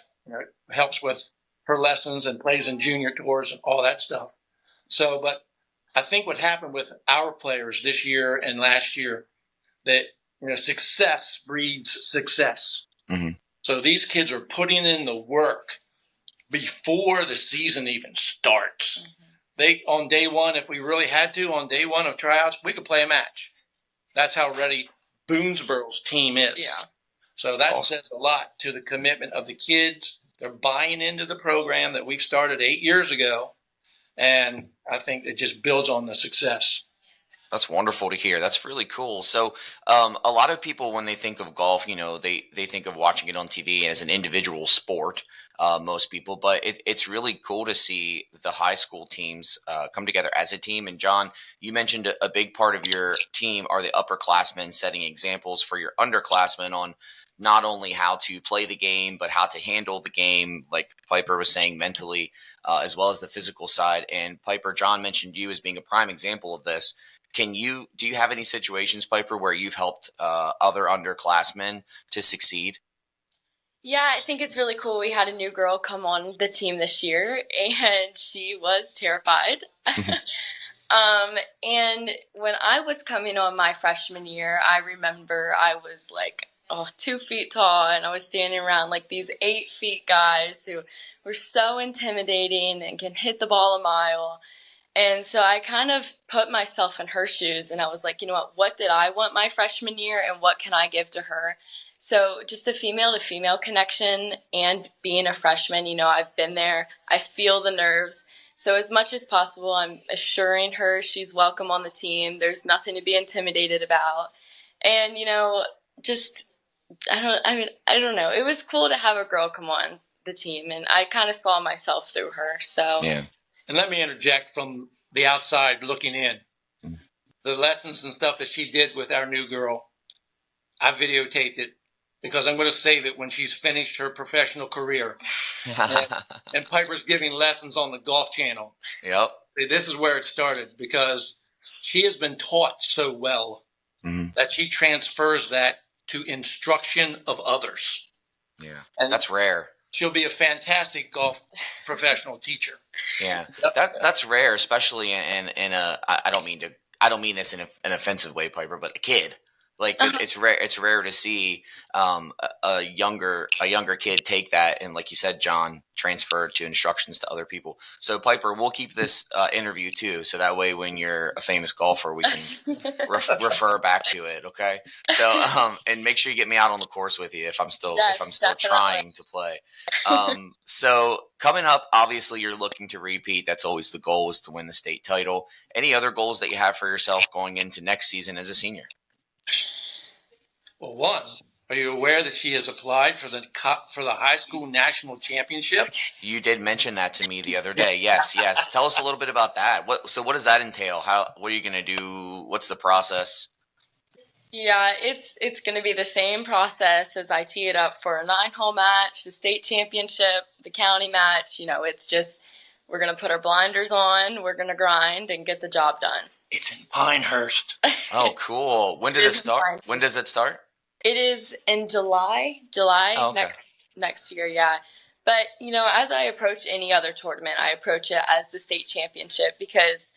S16: helps with her lessons and plays in junior tours and all that stuff. So, but I think what happened with our players this year and last year, that success breeds success.
S8: Mm-hmm.
S16: So these kids are putting in the work before the season even starts. Mm-hmm. They, on day one, if we really had to, on day one of tryouts, we could play a match. That's how ready Boonesboro's team is.
S6: Yeah.
S16: So that says a lot to the commitment of the kids. They're buying into the program that we've started 8 years ago. And I think it just builds on the success.
S8: That's wonderful to hear. That's really cool. So a lot of people, when they think of golf, they think of watching it on TV as an individual sport, most people. But it's really cool to see the high school teams come together as a team. And John, you mentioned a big part of your team are the upperclassmen setting examples for your underclassmen on not only how to play the game, but how to handle the game, like Piper was saying, mentally, as well as the physical side. And Piper, John mentioned you as being a prime example of this. Do you have any situations, Piper, where you've helped other underclassmen to succeed?
S15: Yeah, I think it's really cool. We had a new girl come on the team this year, and she was terrified. And when I was coming on my freshman year, I remember I was like 2 feet tall, and I was standing around like these 8 feet guys who were so intimidating and can hit the ball a mile. And so I kind of put myself in her shoes, and I was like, what did I want my freshman year, and what can I give to her? So just the female-to-female connection, and being a freshman, I've been there. I feel the nerves. So as much as possible, I'm assuring her she's welcome on the team. There's nothing to be intimidated about. And, I don't know. It was cool to have a girl come on the team, and I kind of saw myself through her. So
S8: yeah.
S16: And let me interject from the outside looking in. The lessons and stuff that she did with our new girl, I videotaped it because I'm going to save it when she's finished her professional career. And Piper's giving lessons on the Golf Channel.
S8: Yep.
S16: This is where it started because she has been taught so well that she transfers that to instruction of others.
S8: Yeah,
S16: and
S8: that's rare.
S16: She'll be a fantastic golf professional teacher.
S8: Yeah, that's rare, especially in a. I don't mean this in an offensive way, Piper, but a kid. Like it's rare. It's rare to see a younger kid take that and, like you said, John, transfer to instructions to other people. So Piper, we'll keep this interview too, so that way when you're a famous golfer, we can refer back to it. Okay. So and make sure you get me out on the course with you if I'm still trying to play. So coming up, obviously you're looking to repeat. That's always the goal, is to win the state title. Any other goals that you have for yourself going into next season as a senior?
S16: Well, one, are you aware that she has applied for the high school national championship?
S8: You did mention that to me the other day. Yes. Tell us a little bit about that. What does that entail? What are you going to do? What's the process?
S15: Yeah, it's going to be the same process as I tee it up for a 9-hole match, the state championship, the county match. It's just we're going to put our blinders on, we're going to grind and get the job done.
S16: It's in Pinehurst.
S8: Oh, cool. When does it start? When does it start?
S15: It is in July
S8: Oh, okay.
S15: next year, yeah. But, as I approach any other tournament, I approach it as the state championship because,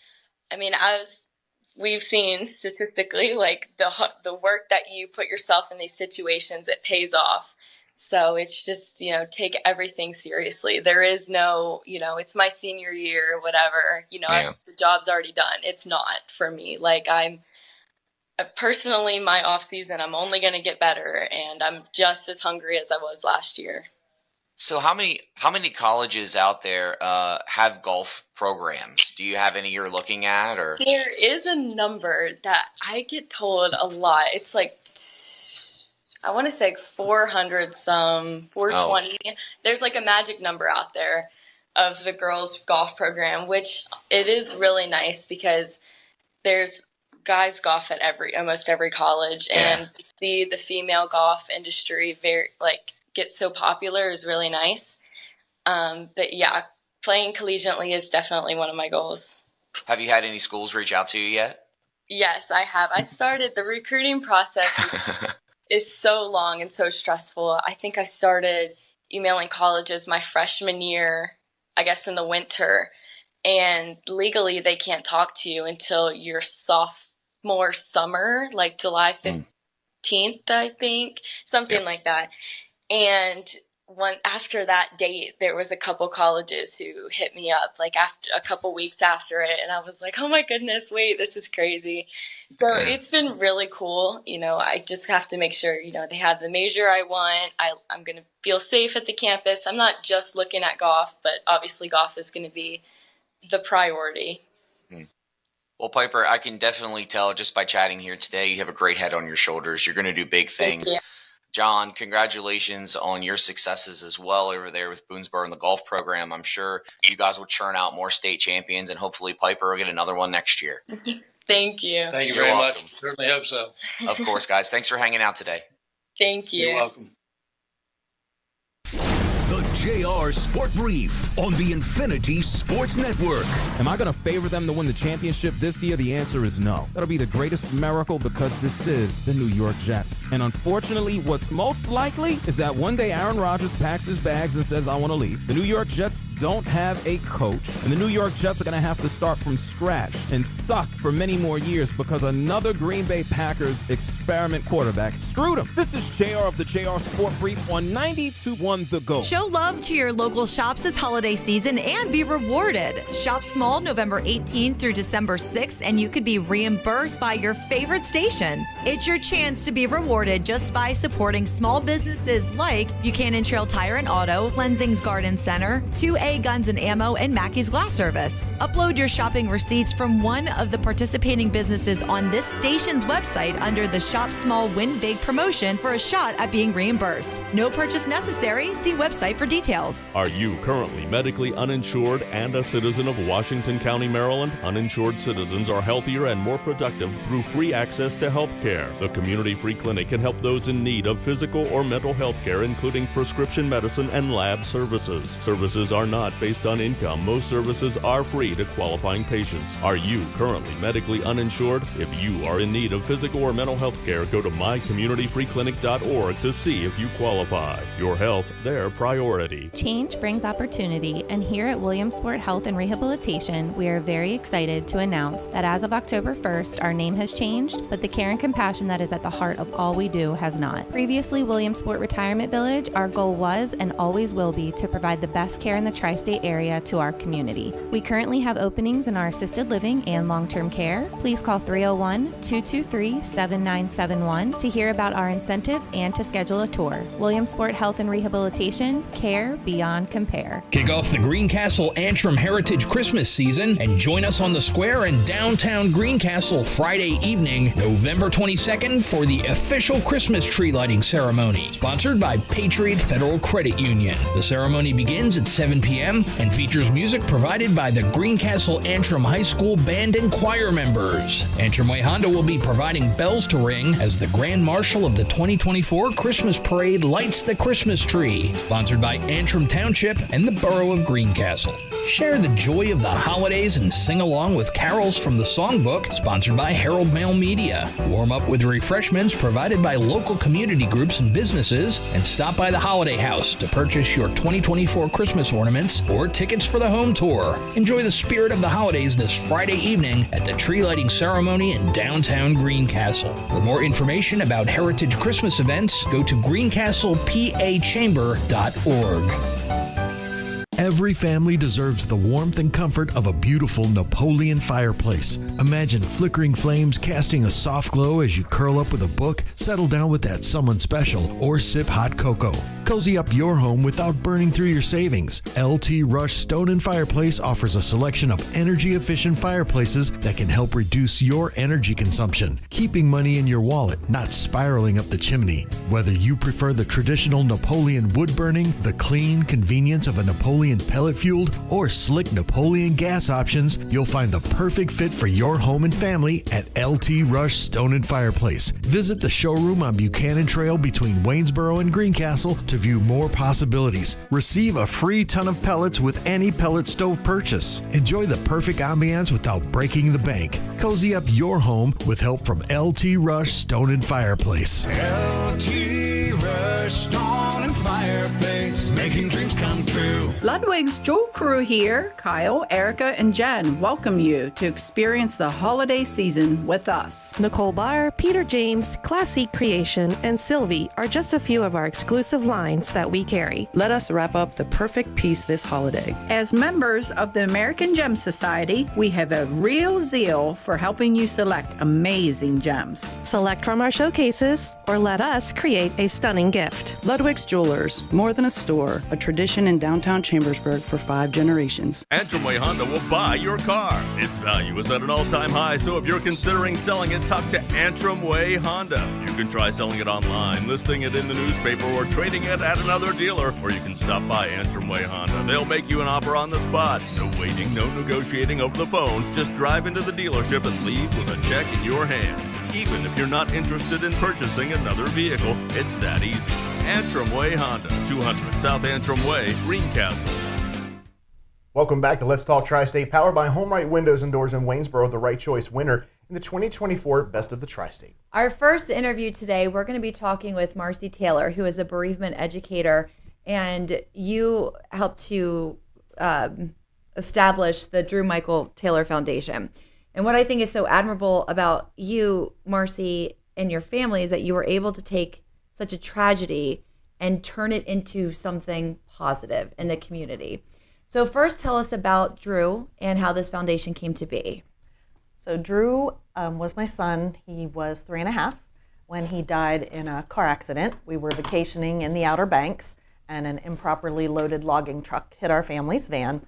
S15: as we've seen statistically, like the work that you put yourself in these situations, it pays off. So it's just, take everything seriously. There is no, it's my senior year or whatever, the job's already done. It's not for me. Like I'm personally, my off season, I'm only going to get better, and I'm just as hungry as I was last year.
S8: So how many colleges out there have golf programs? Do you have any you're looking at, or?
S15: There is a number that I get told a lot. It's like, I want to say 400 some, 420. There's like a magic number out there. of the girls golf program, which it is really nice because there's guys golf at almost every college, and to see the female golf industry get so popular is really nice. But yeah, playing collegiately is definitely one of my goals.
S8: Have you had any schools reach out to you yet?
S15: Yes, I have. I started the recruiting process is so long and so stressful. I think I started emailing colleges my freshman year, I guess in the winter, and legally they can't talk to you until your sophomore summer, like July 15th, I think, something like that. And after that date, there was a couple colleges who hit me up like after a couple weeks after it, and I was like, oh my goodness, wait, this is crazy. So it's been really cool. I just have to make sure they have the major I want. I'm going to feel safe at the campus. I'm not just looking at golf, but obviously golf is going to be the priority.
S8: Well, Piper, I can definitely tell just by chatting here today, you have a great head on your shoulders. You're going to do big things. John, congratulations on your successes as well over there with Boonesboro and the golf program. I'm sure you guys will churn out more state champions, and hopefully Piper will get another one next year.
S15: Thank you.
S16: Thank you very much. Certainly hope so.
S8: Of course, guys. Thanks for hanging out today.
S15: Thank you.
S16: You're welcome.
S17: The JR Sport Brief on the Infinity Sports Network.
S18: Am I going to favor them to win the championship this year? The answer is no. That'll be the greatest miracle because this is the New York Jets. And unfortunately, what's most likely is that one day Aaron Rodgers packs his bags and says, I want to leave. The New York Jets don't have a coach, and the New York Jets are going to have to start from scratch and suck for many more years because another Green Bay Packers experiment quarterback screwed them. This is JR of the JR Sport Brief on 92.1 The Go.
S9: Show love to your local shops this holiday season and be rewarded. Shop small November 18th through December 6th, and you could be reimbursed by your favorite station. It's your chance to be rewarded just by supporting small businesses like Buchanan Trail Tire and Auto, Lensing's Garden Center, 2A Guns and Ammo, and Mackey's Glass Service. Upload your shopping receipts from one of the participating businesses on this station's website under the Shop Small Win Big promotion for a shot at being reimbursed. No purchase necessary. See website for details.
S2: Are you currently medically uninsured and a citizen of Washington County, Maryland? Uninsured citizens are healthier and more productive through free access to health care. The Community Free Clinic can help those in need of physical or mental health care, including prescription medicine and lab services. Services are not based on income. Most services are free to qualifying patients. Are you currently medically uninsured? If you are in need of physical or mental health care, go to mycommunityfreeclinic.org to see if you qualify. Your health, their priority.
S19: Change brings opportunity, and here at Williamsport Health and Rehabilitation, we are very excited to announce that as of October 1st, our name has changed, but the care and compassion that is at the heart of all we do has not. Previously Williamsport Retirement Village, our goal was and always will be to provide the best care in the tri-state area to our community. We currently have openings in our assisted living and long-term care. Please call 301-223-7971 to hear about our incentives and to schedule a tour. Williamsport Health and Rehabilitation, care beyond compare.
S20: Kick off the Greencastle Antrim Heritage Christmas season and join us on the square in downtown Greencastle Friday evening, November 22nd for the official Christmas tree lighting ceremony, sponsored by Patriot Federal Credit Union. The ceremony begins at 7 p.m. and features music provided by the Greencastle Antrim High School Band and Choir members. Antrim Way Honda will be providing bells to ring as the Grand Marshal of the 2024 Christmas Parade lights the Christmas tree, sponsored by Antrim Township and the Borough of Greencastle. Share the joy of the holidays and sing along with carols from the Songbook, sponsored by Herald Mail Media. Warm up with refreshments provided by local community groups and businesses, and stop by the Holiday House to purchase your 2024 Christmas ornaments or tickets for the home tour. Enjoy the spirit of the holidays this Friday evening at the tree lighting ceremony in downtown Greencastle. For more information about Heritage Christmas events, go to greencastlepachamber.org.
S21: Every family deserves the warmth and comfort of a beautiful Napoleon fireplace. Imagine flickering flames casting a soft glow as you curl up with a book, settle down with that someone special, or sip hot cocoa. Cozy up your home without burning through your savings. LT Rush Stone & Fireplace offers a selection of energy-efficient fireplaces that can help reduce your energy consumption, keeping money in your wallet, not spiraling up the chimney. Whether you prefer the traditional Napoleon wood burning, the clean convenience of a Napoleon pellet-fueled, or slick Napoleon gas options, you'll find the perfect fit for your home and family at LT Rush Stone & Fireplace. Visit the showroom on Buchanan Trail between Waynesboro and Greencastle to view more possibilities. Receive a free ton of pellets with any pellet stove purchase. Enjoy the perfect ambiance without breaking the bank. Cozy up your home with help from LT Rush Stone & Fireplace.
S11: LT Rush Stone and Fireplace, making dreams come true.
S3: Ludwig's Jewel Crew here. Kyle, Erica, and Jen welcome you to experience the holiday season with us.
S22: Nicole Barr, Peter James, Classic Creation, and Sylvie are just a few of our exclusive lines that we carry.
S23: Let us wrap up the perfect piece this holiday.
S3: As members of the American Gem Society, we have a real zeal for helping you select amazing gems.
S22: Select from our showcases or let us create a stunning gift.
S23: Ludwig's Jewelers, more than a store, a tradition in downtown Chambersburg for 5 generations.
S2: Antrim Way Honda will buy your car. Its value is at an all-time high, so if you're considering selling it, talk to Antrim Way Honda. You can try selling it online, listing it in the newspaper, or trading it at another dealer, or you can stop by Antrim Way Honda. They'll make you an offer on the spot. No waiting, no negotiating over the phone. Just drive into the dealership and leave with a check in your hands. Even if you're not interested in purchasing another vehicle, it's that easy. Antrim Way Honda, 200 South Antrim Way, Greencastle.
S7: Welcome back to Let's Talk Tri-State, powered by Home Right Windows and Doors in Waynesboro, the right choice winner in the 2024 Best of the Tri-State.
S6: Our first interview today, we're going to be talking with Marcy Taylor, who is a bereavement educator, and you helped to establish the Drew Michael Taylor Foundation. And what I think is so admirable about you, Marcy, and your family is that you were able to take such a tragedy and turn it into something positive in the community. So first, tell us about Drew and how this foundation came to be.
S24: So Drew was my son. He was 3.5 when he died in a car accident. We were vacationing in the Outer Banks, and an improperly loaded logging truck hit our family's van.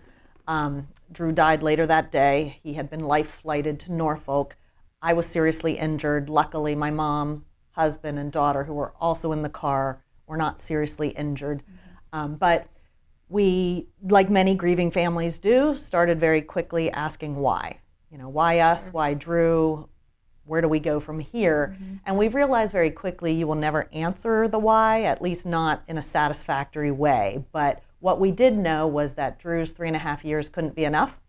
S24: Drew died later that day. He had been life-flighted to Norfolk. I was seriously injured. Luckily, my mom, husband, and daughter, who were also in the car, were not seriously injured. But we, like many grieving families do, started very quickly asking why. You know, why us? Sure. Why Drew? Where do we go from here? Mm-hmm. And we've realized very quickly you will never answer the why, at least not in a satisfactory way. But what we did know was that Drew's 3.5 years couldn't be enough.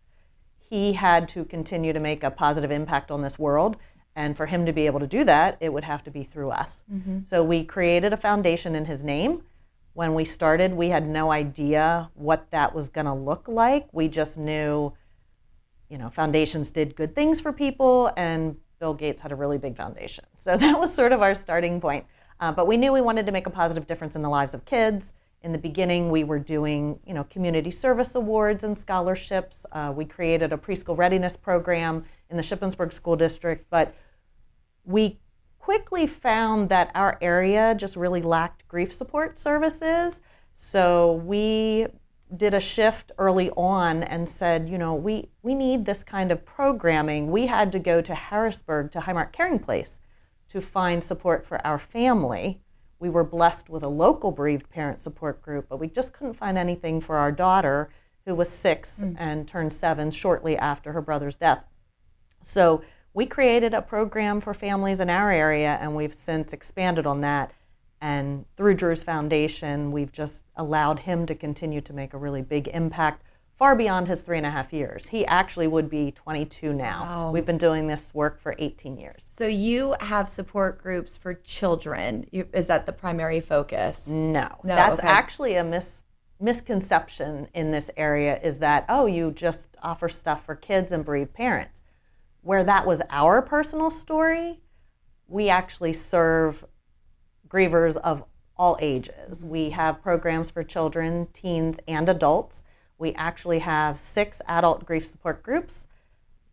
S24: He had to continue to make a positive impact on this world. And for him to be able to do that, it would have to be through us. Mm-hmm. So we created a foundation in his name. When we started, we had no idea what that was going to look like. We just knew, you know, foundations did good things for people, and Bill Gates had a really big foundation. So that was sort of our starting point. But we knew we wanted to make a positive difference in the lives of kids. In the beginning, we were doing, you know, community service awards and scholarships. We created a preschool readiness program in the Shippensburg School District, but we quickly found that our area just really lacked grief support services. So we did a shift early on and said, you know, we need this kind of programming. We had to go to Harrisburg, to Highmark Caring Place, to find support for our family. We were blessed with a local bereaved parent support group, but we just couldn't find anything for our daughter, who was 6 and turned 7 shortly after her brother's death. So we created a program for families in our area, and we've since expanded on that. And through Drew's Foundation, we've just allowed him to continue to make a really big impact far beyond his 3.5 years. He actually would be 22 now. Wow. We've been doing this work for 18 years.
S6: So you have support groups for children. Is that the primary focus?
S24: No. That's actually a misconception in this area, is that, oh, you just offer stuff for kids and bereaved parents. Where that was our personal story, we actually serve grievers of all ages. We have programs for children, teens, and adults. We actually have 6 adult grief support groups.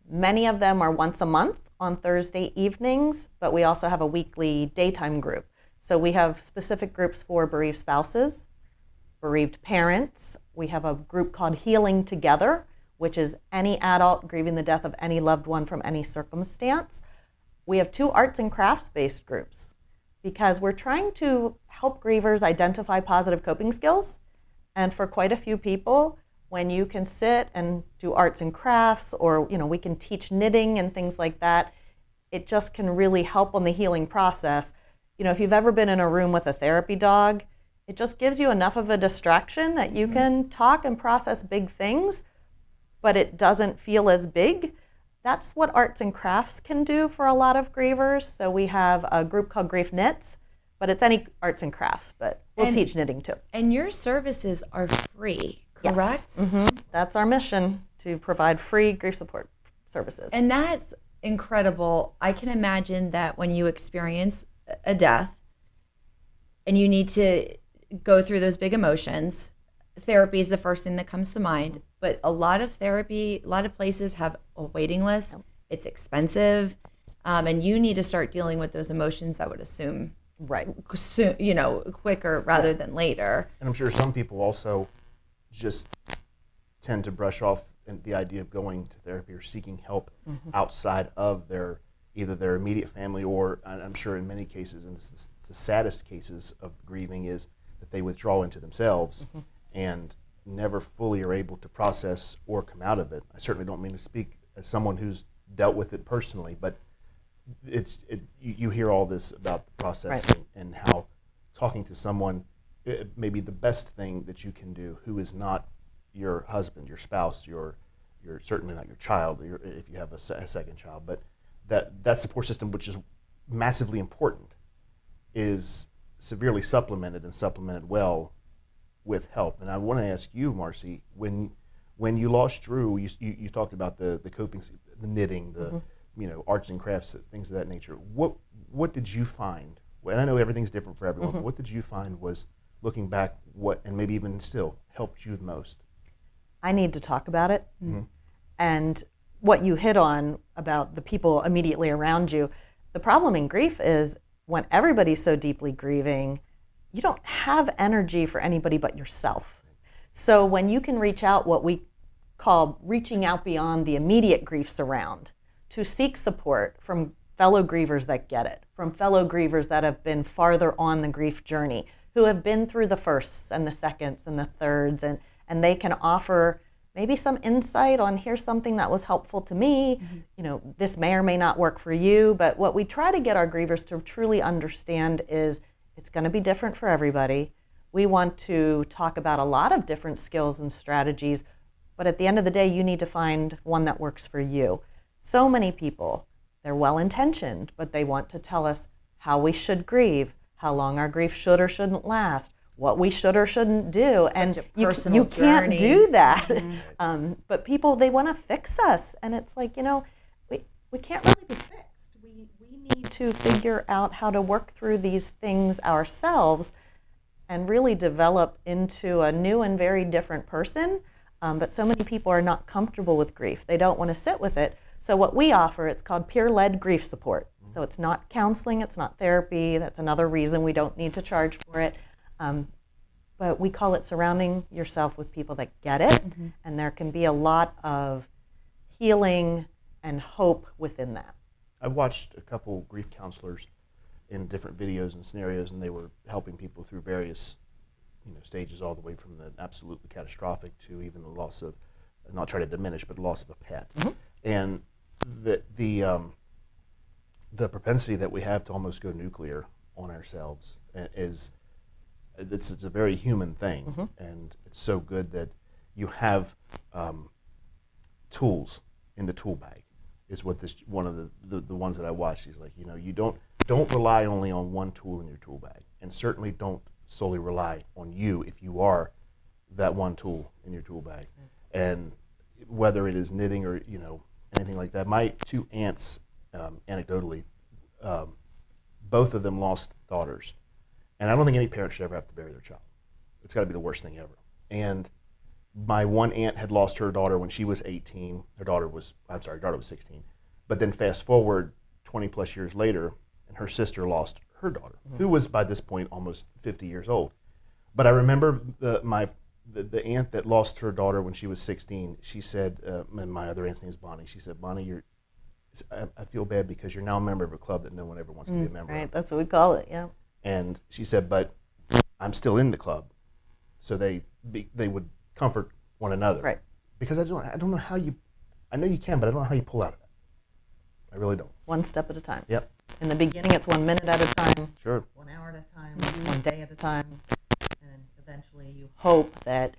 S24: Many of them are once a month on Thursday evenings, but we also have a weekly daytime group. So we have specific groups for bereaved spouses, bereaved parents. We have a group called Healing Together, which is any adult grieving the death of any loved one from any circumstance. We have 2 arts and crafts-based groups because we're trying to help grievers identify positive coping skills. And for quite a few people, when you can sit and do arts and crafts, or we can teach knitting and things like that, it just can really help on the healing process. If you've ever been in a room with a therapy dog, it just gives you enough of a distraction that you can talk and process big things, but it doesn't feel as big. That's what arts and crafts can do for a lot of grievers. So we have a group called Grief Knits, but it's any arts and crafts, but we'll teach knitting too.
S9: And your services are free, correct?
S24: Yes. That's our mission, to provide free grief support services.
S9: And that's incredible. I can imagine that when you experience a death and you need to go through those big emotions, therapy is the first thing that comes to mind. But a lot of places have a waiting list. It's expensive. And you need to start dealing with those emotions, I would assume, quicker rather than later.
S7: And I'm sure some people also just tend to brush off the idea of going to therapy or seeking help outside of either their immediate family, or I'm sure in many cases, and this is the saddest cases of grieving, is that they withdraw into themselves and never fully are able to process or come out of it. I certainly don't mean to speak as someone who's dealt with it personally, but you hear all this about the process and how talking to someone may be the best thing that you can do who is not your husband, your spouse, you're certainly not your child, if you have a second child, but that support system, which is massively important, is severely supplemented well with help. And I want to ask you, Marcy, when you lost Drew, you talked about the coping, the knitting, the arts and crafts, things of that nature. What did you find? And I know everything's different for everyone, but what did you find was, looking back, and maybe even still, helped you the most?
S24: I need to talk about it. And what you hit on about the people immediately around you, the problem in grief is when everybody's so deeply grieving, you don't have energy for anybody but yourself. So when you can reach out, what we call reaching out beyond the immediate grief surround, to seek support from fellow grievers that get it, from fellow grievers that have been farther on the grief journey, who have been through the firsts and the seconds and the thirds, and they can offer maybe some insight on, here's something that was helpful to me, this may or may not work for you. But what we try to get our grievers to truly understand is it's going to be different for everybody. We want to talk about a lot of different skills and strategies, but at the end of the day, you need to find one that works for you. So many people, they're well-intentioned, but they want to tell us how we should grieve, how long our grief should or shouldn't last, what we should or shouldn't do. And you can't do that. But people, they want to fix us. And it's like, we can't really be fixed. We need to figure out how to work through these things ourselves and really develop into a new and very different person. But so many people are not comfortable with grief. They don't want to sit with it. So what we offer, it's called peer-led grief support. So it's not counseling, it's not therapy. That's another reason we don't need to charge for it. But we call it surrounding yourself with people that get it. And there can be a lot of healing and hope within that.
S7: I watched a couple grief counselors in different videos and scenarios, and they were helping people through various stages, all the way from the absolutely catastrophic to even the loss of, not try to diminish, but the loss of a pet. And the propensity that we have to almost go nuclear on ourselves it's a very human thing. And it's so good that you have tools in the tool bag, is what this one of the ones that I watched. He's like, you don't rely only on one tool in your tool bag, and certainly don't solely rely on you if you are that one tool in your tool bag. And whether it is knitting or anything like that. My 2 aunts, anecdotally, both of them lost daughters, and I don't think any parent should ever have to bury their child. It's got to be the worst thing ever. And my one aunt had lost her daughter when she was 18. Her daughter was 16. But then fast forward 20 plus years later, and her sister lost her daughter, who was by this point almost 50 years old. But I remember the aunt that lost her daughter when she was 16. She said, and my other aunt's name is Bonnie. She said, Bonnie, I feel bad because you're now a member of a club that no one ever wants to be a member of.
S24: Right, that's what we call it, yeah.
S7: And she said, but I'm still in the club. So they would comfort one another.
S24: Right.
S7: Because I don't know how you, I know you can, but I don't know how you pull out of that. I really don't.
S24: One step at a time.
S7: Yep.
S24: In the beginning, it's 1 minute at a time.
S7: Sure.
S24: 1 hour at a time, 1 day at a time. And eventually you hope that,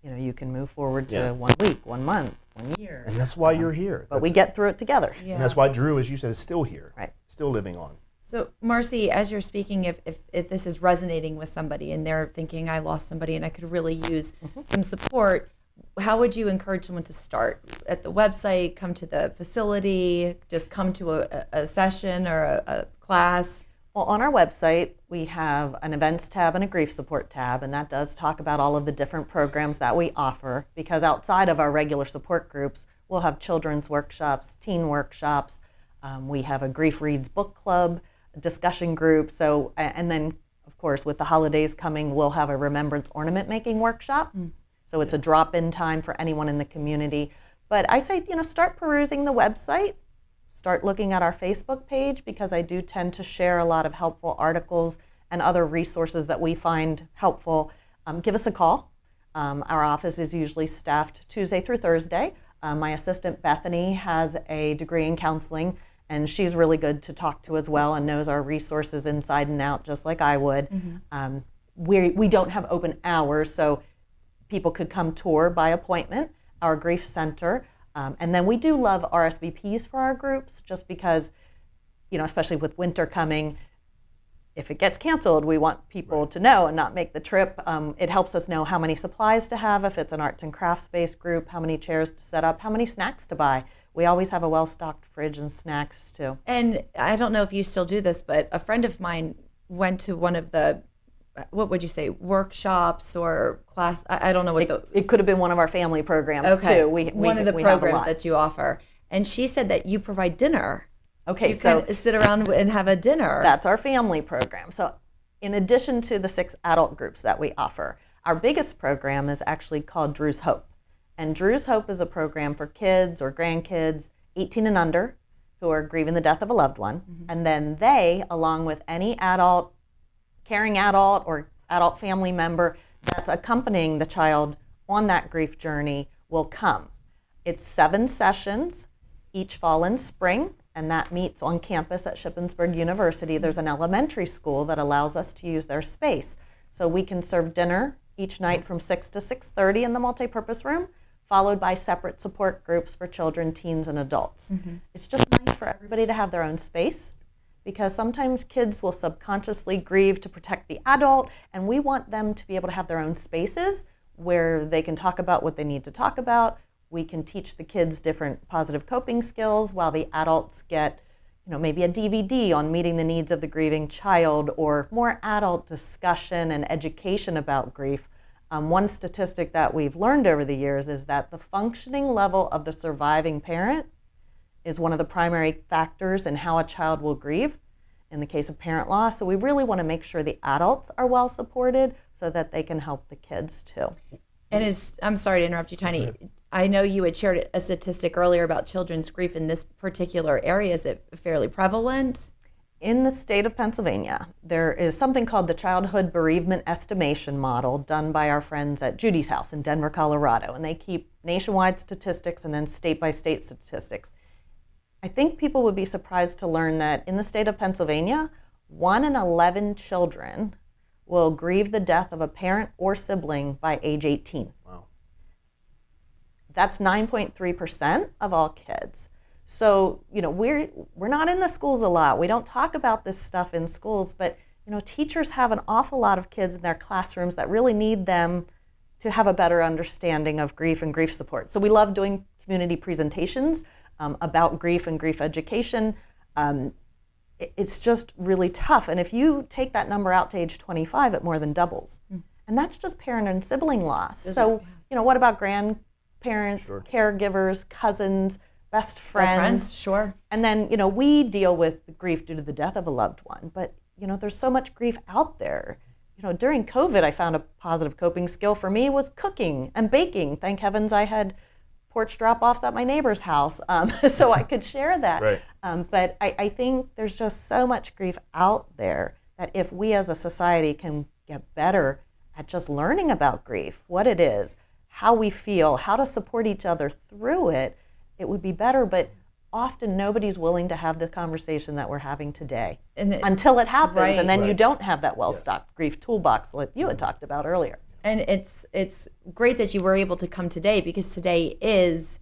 S24: you can move forward to 1 week, 1 month, 1 year.
S7: And that's why you're here.
S24: But we get through it together.
S3: Yeah.
S7: And that's why Drew, as you said, is still here.
S24: Right.
S7: Still living on.
S3: So, Marcy, as you're speaking, if this is resonating with somebody and they're thinking, I lost somebody and I could really use some support, how would you encourage someone to start? At the website, come to the facility, just come to a session or a class?
S24: Well, on our website, we have an events tab and a grief support tab, and that does talk about all of the different programs that we offer, because outside of our regular support groups, we'll have children's workshops, teen workshops, we have a Grief Reads book club, discussion group. So, and then of course with the holidays coming, we'll have a remembrance ornament making workshop. So it's a drop-in time for anyone in the community. But I say, start perusing the website, start looking at our Facebook page, because I do tend to share a lot of helpful articles and other resources that we find helpful. Give us a call. Our office is usually staffed Tuesday through Thursday. My assistant Bethany has a degree in counseling, and she's really good to talk to as well and knows our resources inside and out, just like I would. We don't have open hours, so people could come tour by appointment, our grief center. And then we do love RSVPs for our groups, just because, especially with winter coming, if it gets canceled, we want people to know and not make the trip. It helps us know how many supplies to have if it's an arts and crafts-based group, how many chairs to set up, how many snacks to buy. We always have a well-stocked fridge and snacks too.
S3: And I don't know if you still do this, but a friend of mine went to one of the, what would you say, workshops or class? I don't know what
S24: it could have been one of our family programs too.
S3: One of the programs that you offer. And she said that you provide dinner.
S24: Okay,
S3: you
S24: so
S3: can sit around and have a dinner.
S24: That's our family program. So in addition to the 6 adult groups that we offer, our biggest program is actually called Drew's Hope. And Drew's Hope is a program for kids or grandkids 18 and under who are grieving the death of a loved one. And then they, along with any adult, caring adult or adult family member that's accompanying the child on that grief journey, will come. It's 7 sessions, each fall and spring, and that meets on campus at Shippensburg University. There's an elementary school that allows us to use their space. So we can serve dinner each night from 6 to 6:30 in the multipurpose room, followed by separate support groups for children, teens, and adults. It's just nice for everybody to have their own space, because sometimes kids will subconsciously grieve to protect the adult, and we want them to be able to have their own spaces where they can talk about what they need to talk about. We can teach the kids different positive coping skills while the adults get, maybe a DVD on meeting the needs of the grieving child, or more adult discussion and education about grief. One statistic that we've learned over the years is that the functioning level of the surviving parent is one of the primary factors in how a child will grieve in the case of parent loss. So we really want to make sure the adults are well supported so that they can help the kids too.
S3: And I'm sorry to interrupt you, Tiny. I know you had shared a statistic earlier about children's grief in this particular area. Is it fairly prevalent?
S24: In the state of Pennsylvania, there is something called the Childhood Bereavement Estimation Model done by our friends at Judy's House in Denver, Colorado. And they keep nationwide statistics and then state-by-state statistics. I think people would be surprised to learn that in the state of Pennsylvania, 1 in 11 children will grieve the death of a parent or sibling by age 18.
S7: Wow.
S24: That's 9.3% of all kids. So, we're not in the schools a lot. We don't talk about this stuff in schools, but, teachers have an awful lot of kids in their classrooms that really need them to have a better understanding of grief and grief support. So we love doing community presentations about grief and grief education. It's just really tough. And if you take that number out to age 25, it more than doubles. And that's just parent and sibling loss. So, what about grandparents, caregivers, cousins, best friends?
S3: Sure.
S24: And then, we deal with grief due to the death of a loved one. But, there's so much grief out there. during COVID, I found a positive coping skill for me was cooking and baking. Thank heavens I had porch drop-offs at my neighbor's house so I could share that.
S7: Right.
S24: But I think there's just so much grief out there that if we as a society can get better at just learning about grief, what it is, how we feel, how to support each other through it, it would be better. But often nobody's willing to have the conversation that we're having today until it happens,
S3: Right.
S24: and then you
S7: Right.
S24: don't have that well-stocked grief toolbox like you had talked about earlier.
S3: And it's great that you were able to come today, because today is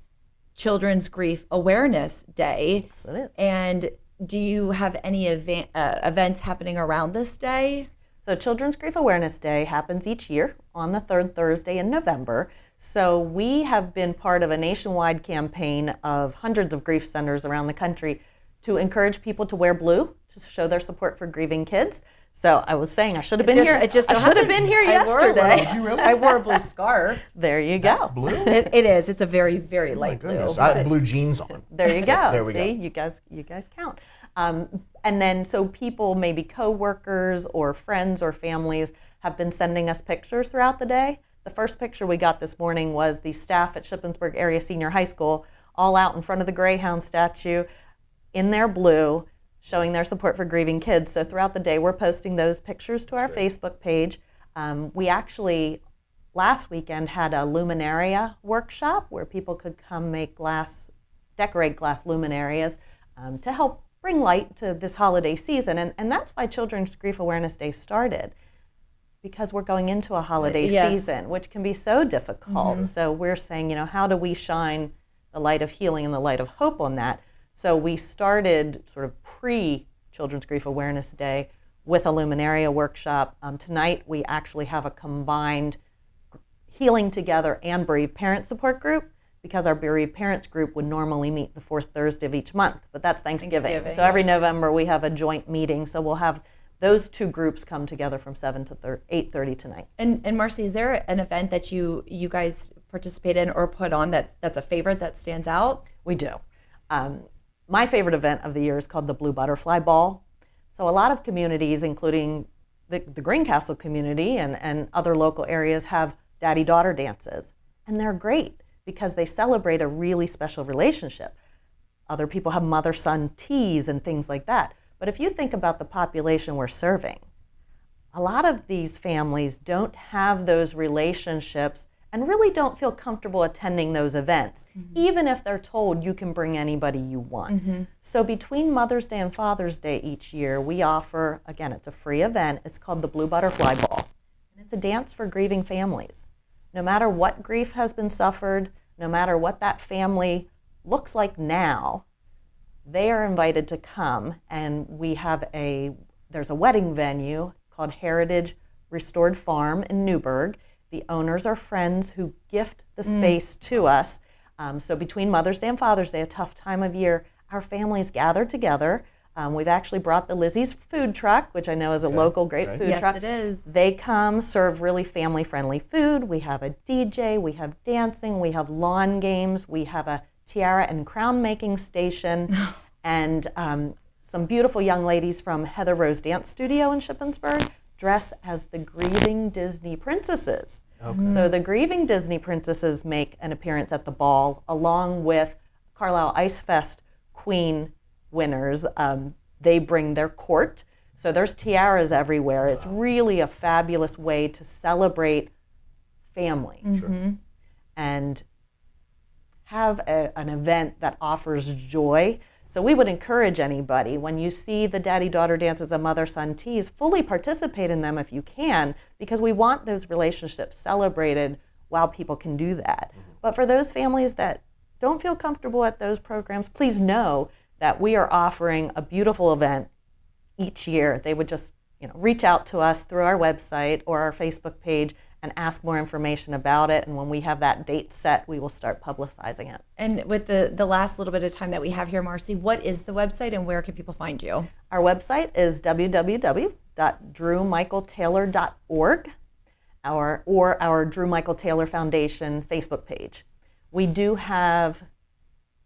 S3: Children's Grief Awareness Day.
S24: Yes, it is.
S3: And do you have any events happening around this day?
S24: So Children's Grief Awareness Day happens each year on the third Thursday in November. So we have been part of a nationwide campaign of hundreds of grief centers around the country to encourage people to wear blue to show their support for grieving kids. So I was saying I should have been here.
S3: It just
S24: I should have been here yesterday.
S7: Did you really?
S3: I wore a blue scarf.
S24: There you go.
S7: That's blue?
S3: It is. It's a very, very
S7: Oh my
S3: light blue.
S7: goodness. I had blue jeans on.
S24: There you go.
S7: There we
S24: See,
S7: go.
S24: you guys count. And then so people, maybe coworkers or friends or families, have been sending us pictures throughout the day. The first picture we got this morning was the staff at Shippensburg Area Senior High School all out in front of the Greyhound statue in their blue, showing their support for grieving kids. So throughout the day, we're posting those pictures to our Facebook page. We actually, last weekend, had a luminaria workshop where people could come make decorate glass luminarias to help bring light to this holiday season. And that's why Children's Grief Awareness Day started, because we're going into a holiday season, which can be so difficult.
S3: Mm-hmm.
S24: So we're saying, how do we shine the light of healing and the light of hope on that? So we started sort of pre-Children's Grief Awareness Day with a luminaria workshop. Tonight we actually have a combined Healing Together and Bereaved Parent Support Group, because our Bereaved Parents group would normally meet the fourth Thursday of each month, but that's Thanksgiving. So every November we have a joint meeting, so we'll have those two groups come together from 7 to 8:30 tonight.
S3: And Marcy, is there an event that you guys participate in or put on that's a favorite that stands out?
S24: We do. My favorite event of the year is called the Blue Butterfly Ball. So a lot of communities, including the Greencastle community and other local areas, have daddy-daughter dances. And they're great because they celebrate a really special relationship. Other people have mother-son teas and things like that. But if you think about the population we're serving, a lot of these families don't have those relationships and really don't feel comfortable attending those events, even if they're told you can bring anybody you want. So between Mother's Day and Father's Day each year, we offer, again, it's a free event. It's called the Blue Butterfly Ball. And it's a dance for grieving families. No matter what grief has been suffered, no matter what that family looks like now, they are invited to come, and there's a wedding venue called Heritage Restored Farm in Newburgh. The owners are friends who gift the space to us. So between Mother's Day and Father's Day, a tough time of year, our families gather together. We've actually brought the Lizzie's food truck, which I know is a local great food truck.
S3: Yes, it is.
S24: They come, serve really family-friendly food. We have a DJ, we have dancing, we have lawn games, we have a tiara and crown making station, and some beautiful young ladies from Heather Rose Dance Studio in Shippensburg dress as the grieving Disney princesses. So the grieving Disney princesses make an appearance at the ball, along with Carlisle Ice Fest Queen winners. They bring their court. So there's tiaras everywhere. It's really a fabulous way to celebrate family and have an event that offers joy. So we would encourage anybody, when you see the daddy-daughter dances and mother-son teas, fully participate in them if you can, because we want those relationships celebrated while people can do that. But for those families that don't feel comfortable at those programs, please know that we are offering a beautiful event each year. They would just reach out to us through our website or our Facebook page and ask more information about it. And when we have that date set, we will start publicizing it.
S3: And with the last little bit of time that we have here, Marcy, what is the website and where can people find you?
S24: Our website is www.drewmichaeltaylor.org or our Drew Michael Taylor Foundation Facebook page. We do have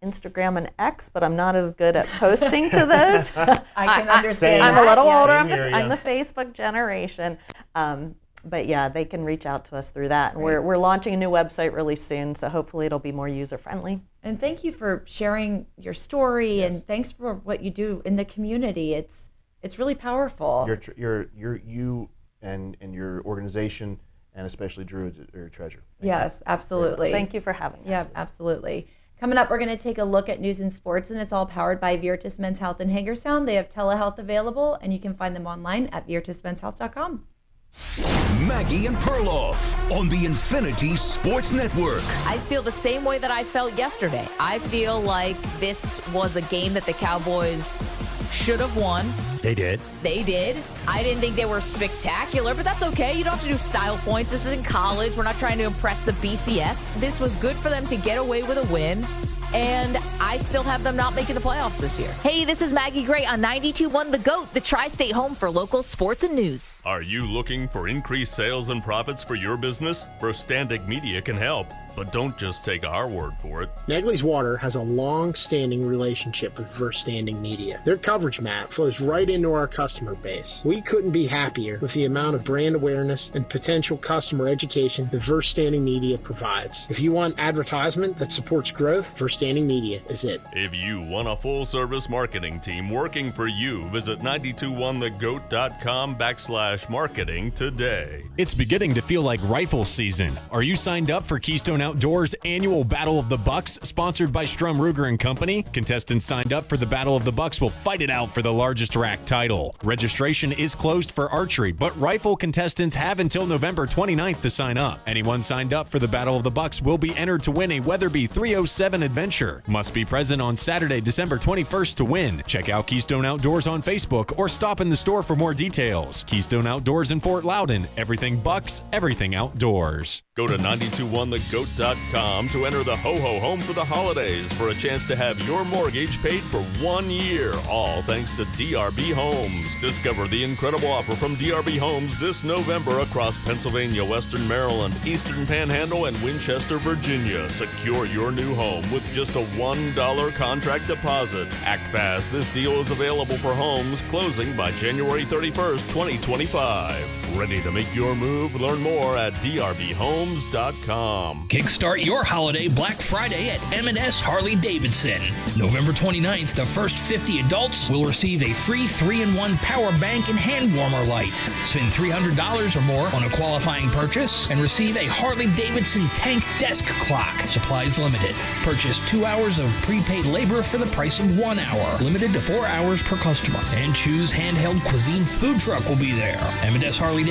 S24: Instagram and X, but I'm not as good at posting to those.
S3: I can understand.
S24: I'm a little older.
S7: Same here,
S24: I'm the Facebook generation. But yeah, they can reach out to us through that. And we're launching a new website really soon, so hopefully it'll be more user-friendly.
S3: And thank you for sharing your story, and thanks for what you do in the community. It's really powerful.
S7: You and your organization, and especially Drew, are a treasure.
S3: Yes, absolutely.
S24: Thank you for having us.
S3: Yeah, absolutely. Coming up, we're going to take a look at news and sports, and it's all powered by Virtus Men's Health in Hagerstown. They have telehealth available, and you can find them online at virtusmenshealth.com.
S17: Maggie and Perloff on the Infinity Sports Network.
S1: I feel the same way that I felt yesterday. I feel like this was a game that the Cowboys should have won.
S4: They did.
S1: They did. I didn't think they were spectacular, but that's okay. You don't have to do style points. This isn't college. We're not trying to impress the BCS. This was good for them to get away with a win. And I still have them not making the playoffs this year. Hey, this is Maggie Gray on 92.1 The GOAT, the Tri-State home for local sports and news.
S2: Are you looking for increased sales and profits for your business? Verstandig Media can help, but don't just take our word for it.
S5: Nagley's Water has a long-standing relationship with Verstandig Media. Their coverage map flows right into our customer base. We couldn't be happier with the amount of brand awareness and potential customer education that Verstandig Media provides. If you want advertisement that supports growth, Verstandig Media is it.
S2: If you want a full-service marketing team working for you, visit 921thegoat.com/marketing today.
S4: It's beginning to feel like rifle season. Are you signed up for Keystone Outdoors annual Battle of the Bucks, sponsored by Strum Ruger & Company? Contestants signed up for the Battle of the Bucks will fight it out for the largest rack title. Registration is closed for archery, but rifle contestants have until November 29th to sign up. Anyone signed up for the Battle of the Bucks will be entered to win a Weatherby 307 Adventure. Must be present on Saturday, December 21st to win. Check out Keystone Outdoors on Facebook or stop in the store for more details. Keystone Outdoors in Fort Loudon. Everything Bucks, everything outdoors.
S2: Go to 921thegoat.com to enter the Ho-Ho Home for the holidays for a chance to have your mortgage paid for 1 year, all thanks to DRB Homes. Discover the incredible offer from DRB Homes this November across Pennsylvania, Western Maryland, Eastern Panhandle, and Winchester, Virginia. Secure your new home with just a $1 contract deposit. Act fast. This deal is available for homes closing by January 31st, 2025. Ready to make your move? Learn more at drbhomes.com.
S20: Kickstart your holiday Black Friday at M&S Harley-Davidson. November 29th, the first 50 adults will receive a free 3-in-1 power bank and hand warmer light. Spend $300 or more on a qualifying purchase and receive a Harley-Davidson tank desk clock. Supplies limited. Purchase 2 hours of prepaid labor for the price of 1 hour. Limited to 4 hours per customer. And Choose Handheld Cuisine food truck will be there. M&S Harley-Davidson,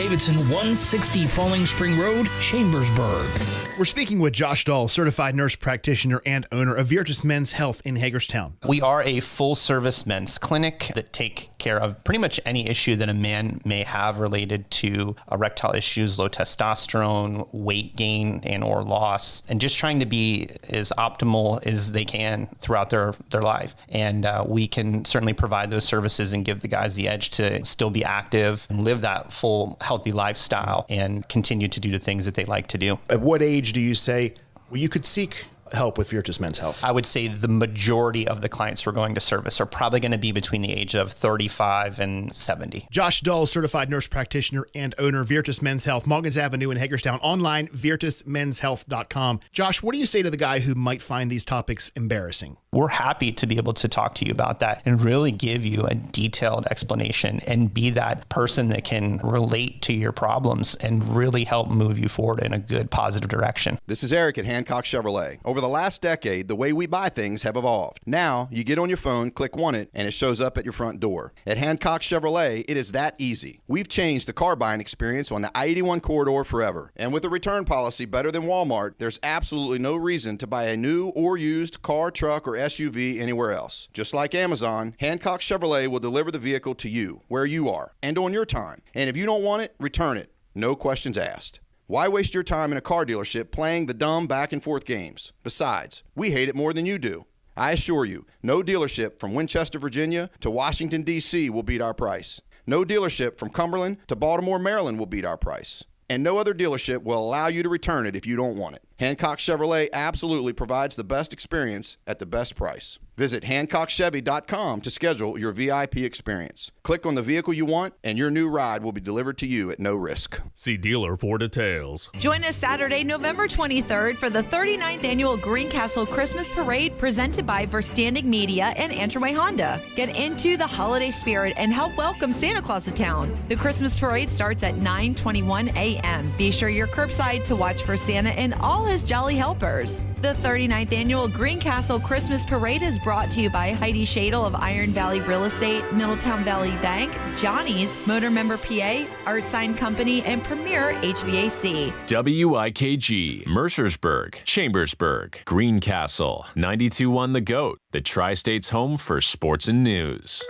S20: 160 Falling Spring Road, Chambersburg.
S7: We're speaking with Josh Dahl, certified nurse practitioner and owner of Virtus Men's Health in Hagerstown.
S10: We are a full-service men's clinic that take care of pretty much any issue that a man may have related to erectile issues, low testosterone, weight gain and or loss, and just trying to be as optimal as they can throughout their life. And we can certainly provide those services and give the guys the edge to still be active and live that full, healthy lifestyle and continue to do the things that they like to do.
S7: At what age do you say, well, you could seek help with Virtus Men's Health?
S10: I would say the majority of the clients we're going to service are probably going to be between the age of 35 and 70.
S7: Josh Dahl, certified nurse practitioner and owner of Virtus Men's Health, Moggins Avenue in Hagerstown. Online, virtusmenshealth.com. Josh, what do you say to the guy who might find these topics embarrassing?
S10: We're happy to be able to talk to you about that and really give you a detailed explanation and be that person that can relate to your problems and really help move you forward in a good, positive direction.
S25: This is Eric at Hancock Chevrolet. Over the last decade, the way we buy things have evolved. Now, you get on your phone, click Want It, and it shows up at your front door. At Hancock Chevrolet, it is that easy. We've changed the car buying experience on the I-81 corridor forever. And with a return policy better than Walmart, there's absolutely no reason to buy a new or used car, truck, or SUV anywhere else. Just like Amazon, Hancock Chevrolet will deliver the vehicle to you, where you are, and on your time. And if you don't want it, return it. No questions asked. Why waste your time in a car dealership playing the dumb back and forth games? Besides, we hate it more than you do. I assure you, no dealership from Winchester, Virginia to Washington, D.C. will beat our price. No dealership from Cumberland to Baltimore, Maryland will beat our price. And no other dealership will allow you to return it if you don't want it. Hancock Chevrolet absolutely provides the best experience at the best price. Visit HancockChevy.com to schedule your VIP experience. Click on the vehicle you want, and your new ride will be delivered to you at no risk.
S2: See dealer for details.
S9: Join us Saturday, November 23rd for the 39th Annual Greencastle Christmas Parade presented by Verstanding Media and Antrimway Honda. Get into the holiday spirit and help welcome Santa Claus to town. The Christmas Parade starts at 9:21 a.m. Be sure you're curbside to watch for Santa and all his jolly helpers. The 39th Annual Greencastle Christmas Parade is brought to you by Heidi Shadle of Iron Valley Real Estate, Middletown Valley Bank, Johnny's, Motor Member PA, Art Sign Company, and Premier HVAC.
S8: WIKG, Mercersburg, Chambersburg, Greencastle, 92.1 The Goat, the Tri-State's home for sports and news.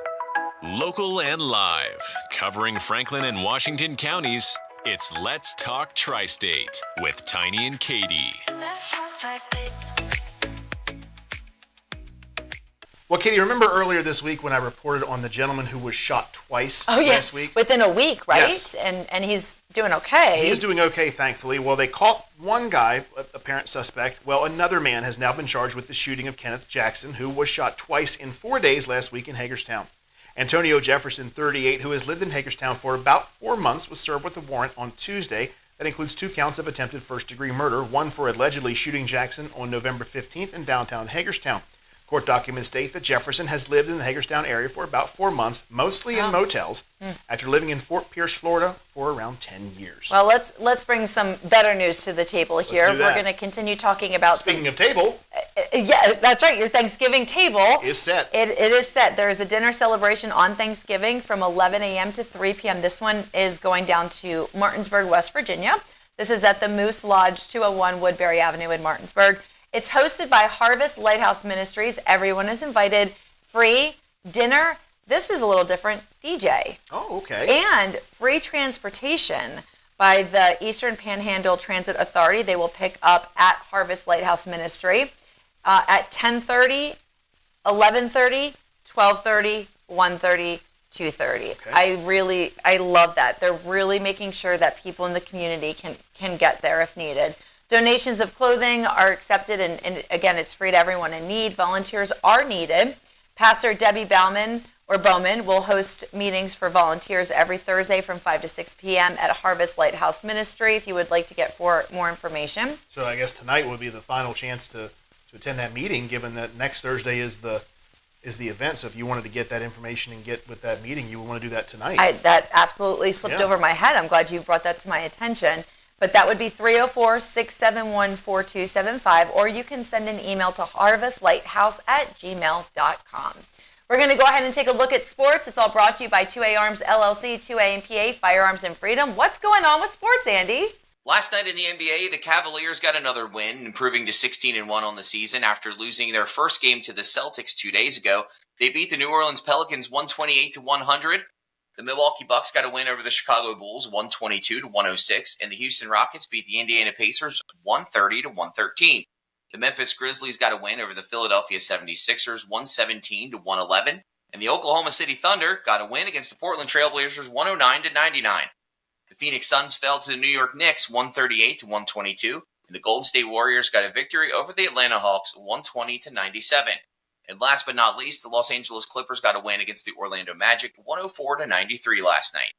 S8: Local and live, covering Franklin and Washington counties, it's Let's Talk Tri-State with Tiny and Katie.
S12: Let's talk Tri-State.
S7: Well, Katie, remember earlier this week when I reported on the gentleman who was shot twice last week?
S6: Within a week, right?
S7: Yes.
S6: And he's doing okay.
S7: He is doing okay, thankfully. Well, they caught one guy, apparent suspect. Well, another man has now been charged with the shooting of Kenneth Jackson, who was shot twice in 4 days last week in Hagerstown. Antonio Jefferson, 38, who has lived in Hagerstown for about 4 months, was served with a warrant on Tuesday that includes 2 counts of attempted first-degree murder, one for allegedly shooting Jackson on November 15th in downtown Hagerstown. Court documents state that Jefferson has lived in the Hagerstown area for about 4 months, mostly in motels, after living in Fort Pierce, Florida for around 10 years.
S6: Well, let's bring some better news to the table here.
S7: Let's do that.
S6: We're going to continue talking about
S7: Speaking of table.
S6: Yeah, that's right. Your Thanksgiving table
S7: is set.
S6: It is set. There is a dinner celebration on Thanksgiving from 11 a.m. to 3 p.m. This one is going down to Martinsburg, West Virginia. This is at the Moose Lodge, 201 Woodbury Avenue in Martinsburg. It's hosted by Harvest Lighthouse Ministries. Everyone is invited. Free dinner. This is a little different. DJ.
S7: Oh, okay.
S6: And free transportation by the Eastern Panhandle Transit Authority. They will pick up at Harvest Lighthouse Ministry at 10:30, 11:30, 12:30, 1:30, 2:30. Okay. I love that. They're really making sure that people in the community can get there if needed. Donations of clothing are accepted, and again, it's free to everyone in need. Volunteers are needed. Pastor Debbie Bowman will host meetings for volunteers every Thursday from 5 to 6 p.m. at Harvest Lighthouse Ministry if you would like to get more information.
S7: So I guess tonight would be the final chance to attend that meeting, given that next Thursday is the event. So if you wanted to get that information and get with that meeting, you would want to do that tonight.
S6: That absolutely slipped over my head. I'm glad you brought that to my attention. But that would be 304-671-4275, or you can send an email to harvestlighthouse@gmail.com. We're going to go ahead and take a look at sports. It's all brought to you by 2A Arms LLC, 2A and PA, Firearms and Freedom. What's going on with sports, Andy?
S13: Last night in the NBA, the Cavaliers got another win, improving to 16-1 on the season after losing their first game to the Celtics 2 days ago. They beat the New Orleans Pelicans 128-100. The Milwaukee Bucks got a win over the Chicago Bulls 122-106, and the Houston Rockets beat the Indiana Pacers 130-113. The Memphis Grizzlies got a win over the Philadelphia 76ers 117-111, and the Oklahoma City Thunder got a win against the Portland Trailblazers 109-99. The Phoenix Suns fell to the New York Knicks 138-122, and the Golden State Warriors got a victory over the Atlanta Hawks 120-97. And last but not least, the Los Angeles Clippers got a win against the Orlando Magic 104-93 last night.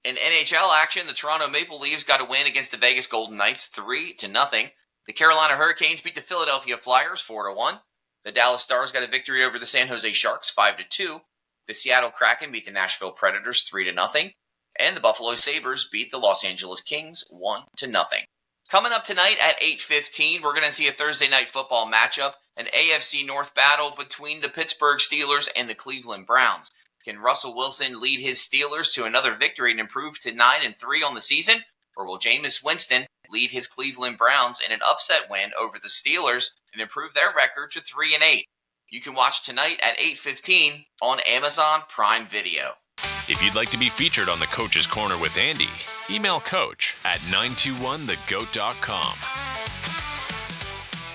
S13: In NHL action, the Toronto Maple Leafs got a win against the Vegas Golden Knights 3-0. The Carolina Hurricanes beat the Philadelphia Flyers 4-1. The Dallas Stars got a victory over the San Jose Sharks 5-2. The Seattle Kraken beat the Nashville Predators 3-0. And the Buffalo Sabres beat the Los Angeles Kings 1-0. Coming up tonight at 8:15, we're going to see a Thursday night football matchup, an AFC North battle between the Pittsburgh Steelers and the Cleveland Browns. Can Russell Wilson lead his Steelers to another victory and improve to 9-3 on the season? Or will Jameis Winston lead his Cleveland Browns in an upset win over the Steelers and improve their record to 3-8? You can watch tonight at 8:15 on Amazon Prime Video.
S8: If you'd like to be featured on the Coach's Corner with Andy, email coach at 921thegoat.com.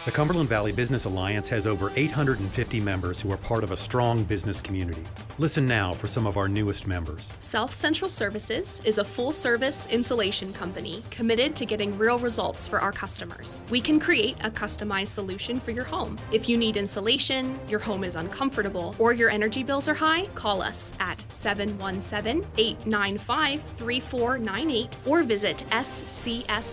S12: The Cumberland Valley Business Alliance has over 850 members who are part of a strong business community. Listen now for some of our newest members.
S14: South Central Services is a full-service insulation company committed to getting real results for our customers. We can create a customized solution for your home. If you need insulation, your home is uncomfortable, or your energy bills are high, call us at 717-895-3498 or visit scsfoam.com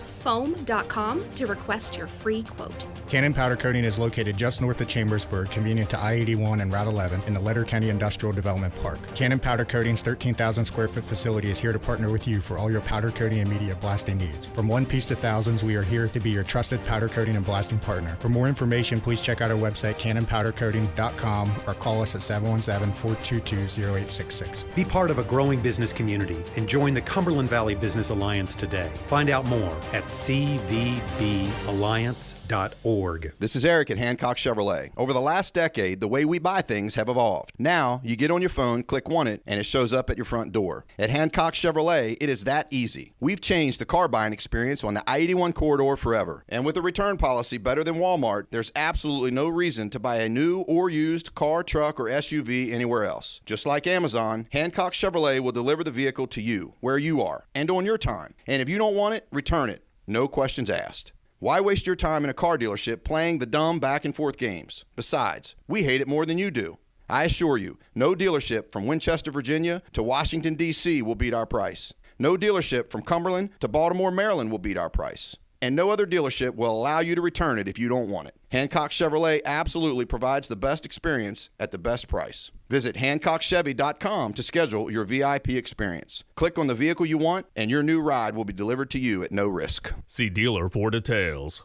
S14: to request your free quote.
S15: Cannon Powder Coating is located just north of Chambersburg, convenient to I-81 and Route 11 in the Letter County Industrial Development Park. Cannon Powder Coating's 13,000 square foot facility is here to partner with you for all your powder coating and media blasting needs. From one piece to thousands, we are here to be your trusted powder coating and blasting partner. For more information, please check out our website, cannonpowdercoating.com, or call us at 717-422-0866.
S12: Be part of a growing business community and join the Cumberland Valley Business Alliance today. Find out more at cvballiance.org.
S25: This is Eric at Hancock Chevrolet. Over the last decade, the way we buy things have evolved. Now, you get on your phone, click Want It, and it shows up at your front door. At Hancock Chevrolet, it is that easy. We've changed the car buying experience on the I-81 corridor forever. And with a return policy better than Walmart, there's absolutely no reason to buy a new or used car, truck, or SUV anywhere else. Just like Amazon, Hancock Chevrolet will deliver the vehicle to you, where you are, and on your time. And if you don't want it, return it. No questions asked. Why waste your time in a car dealership playing the dumb back and forth games? Besides, we hate it more than you do. I assure you, no dealership from Winchester, Virginia to Washington, D.C. will beat our price. No dealership from Cumberland to Baltimore, Maryland will beat our price. And no other dealership will allow you to return it if you don't want it. Hancock Chevrolet absolutely provides the best experience at the best price. Visit HancockChevy.com to schedule your VIP experience. Click on the vehicle you want, and your new ride will be delivered to you at no risk.
S2: See dealer for details.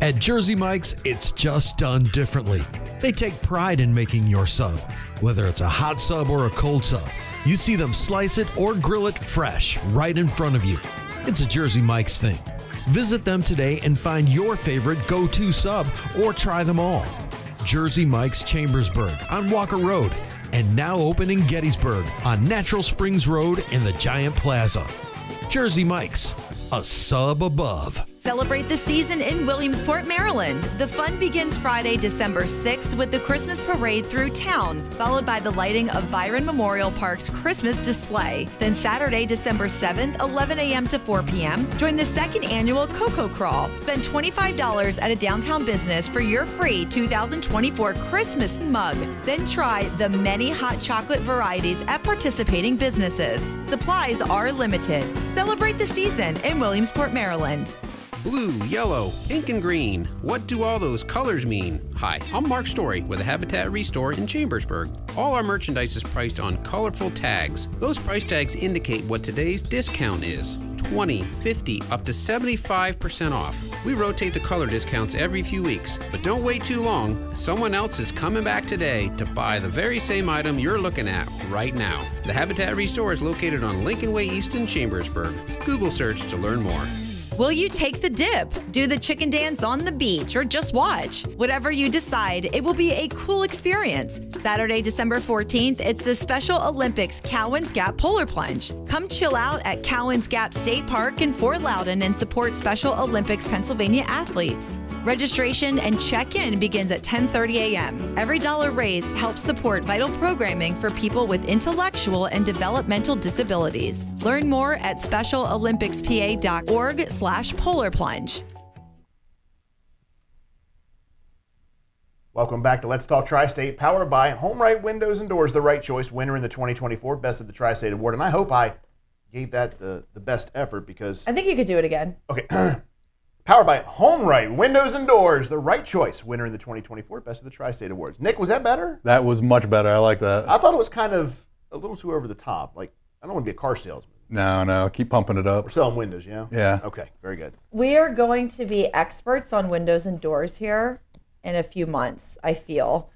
S21: At Jersey Mike's, it's just done differently. They take pride in making your sub, whether it's a hot sub or a cold sub. You see them slice it or grill it fresh right in front of you. It's a Jersey Mike's thing. Visit them today and find your favorite go-to sub or try them all. Jersey Mike's Chambersburg on Walker Road and now open in Gettysburg on Natural Springs Road in the Giant Plaza. Jersey Mike's, a sub above.
S9: Celebrate the season in Williamsport, Maryland. The fun begins Friday, December 6th with the Christmas parade through town, followed by the lighting of Byron Memorial Park's Christmas display. Then Saturday, December 7th, 11 a.m. to 4 p.m., join the second annual Cocoa Crawl. Spend $25 at a downtown business for your free 2024 Christmas mug. Then try the many hot chocolate varieties at participating businesses. Supplies are limited. Celebrate the season in Williamsport, Maryland.
S16: Blue, yellow, pink, and green. What do all those colors mean? Hi, I'm Mark Story with the Habitat Restore in Chambersburg. All our merchandise is priced on colorful tags. Those price tags indicate what today's discount is. 20, 50, up to 75% off. We rotate the color discounts every few weeks, but don't wait too long. Someone else is coming back today to buy the very same item you're looking at right now. The Habitat Restore is located on Lincoln Way East in Chambersburg. Google search to learn more.
S9: Will you take the dip, do the chicken dance on the beach, or just watch? Whatever you decide, it will be a cool experience. Saturday, December 14th, it's the Special Olympics Cowan's Gap Polar Plunge. Come chill out at Cowan's Gap State Park in Fort Loudon and support Special Olympics Pennsylvania athletes. Registration and check-in begins at 10:30 a.m. Every dollar raised helps support vital programming for people with intellectual and developmental disabilities. Learn more at specialolympicspa.org/polar plunge.
S7: Welcome back to Let's Talk Tri-State, powered by Home Right Windows and Doors, the right choice winner in the 2024 Best of the Tri-State Award. And I hope I gave that the best effort because...
S3: I think you could do it again.
S7: Okay. Powered by Home Right Windows and Doors, the right choice winner in the 2024 Best of the Tri-State Awards. Nick, was that better?
S18: That was much better. I like that.
S7: I thought it was kind of a little too over the top. Like, I don't want to be a car salesman.
S18: No. Keep pumping it up.
S7: We're selling windows, you know?
S18: Yeah.
S7: Okay, very good.
S3: We are going to be experts on windows and doors here in a few months, I feel.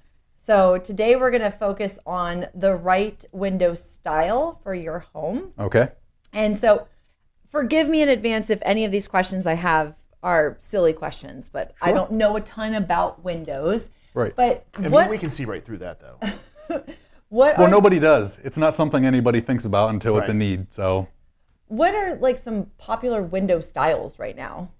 S3: So today we're going to focus on the right window style for your home.
S18: Okay.
S3: And so forgive me in advance if any of these questions I have are silly questions, but sure. I don't know a ton about windows.
S18: Right.
S3: But
S7: we can see right through that, though.
S18: Nobody does. It's not something anybody thinks about until it's a need. So,
S3: what are like some popular window styles right now?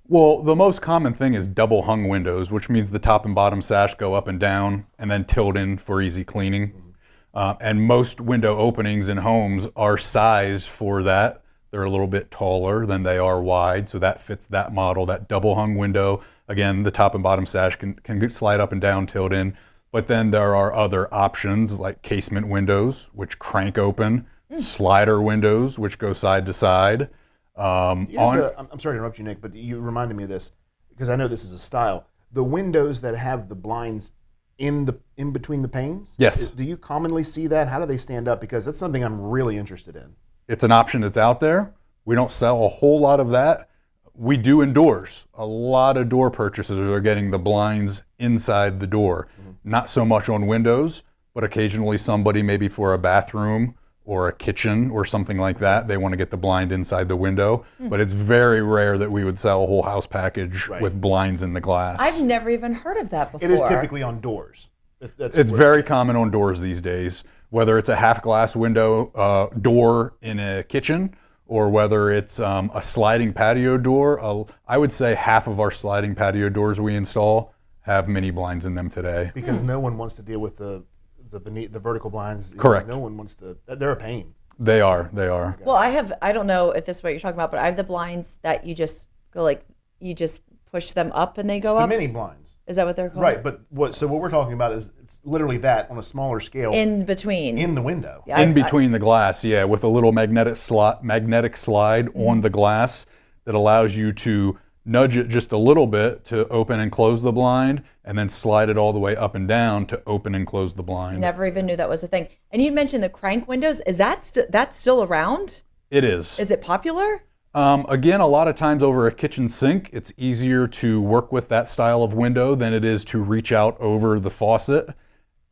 S18: Well, the most common thing is double hung windows, which means the top and bottom sash go up and down and then tilt in for easy cleaning. And most window openings in homes are sized for that. They're a little bit taller than they are wide, so that fits that model, that double hung window. Again, the top and bottom sash can slide up and down, tilt in. But then there are other options like casement windows, which crank open, slider windows, which go side to side.
S7: I'm sorry to interrupt you, Nick, but you reminded me of this because I know this is a style. The windows that have the blinds in between the panes?
S18: Yes.
S7: Do you commonly see that? How do they stand up? Because that's something I'm really interested in.
S18: It's an option that's out there. We don't sell a whole lot of that. We do indoors. A lot of door purchases are getting the blinds inside the door. Not so much on windows, but occasionally somebody, maybe for a bathroom or a kitchen or something like that, they want to get the blind inside the window. But it's very rare that we would sell a whole house package with blinds in the glass.
S3: I've never even heard of that before.
S7: It is typically on doors.
S18: It's very common on doors these days, whether it's a half glass window door in a kitchen or whether it's a sliding patio door. I would say half of our sliding patio doors we install have mini blinds in them today.
S7: Because no one wants to deal with the vertical blinds.
S18: Correct.
S7: No one wants to. They're a pain.
S18: They are.
S3: Well, I don't know if this is what you're talking about, but I have the blinds that you just go you just push them up and they go up.
S7: The mini blinds.
S3: Is that what they're called?
S7: Right, but what we're talking about is it's literally that on a smaller scale.
S3: In between.
S7: In the window.
S3: Yeah,
S18: in between the glass, yeah, with a little magnetic slide on the glass that allows you to nudge it just a little bit to open and close the blind, and then slide it all the way up and down to open and close the blind.
S3: Never even knew that was a thing. And you mentioned the crank windows. Is that's still around?
S18: It is.
S3: Is it popular?
S18: Again, a lot of times over a kitchen sink, it's easier to work with that style of window than it is to reach out over the faucet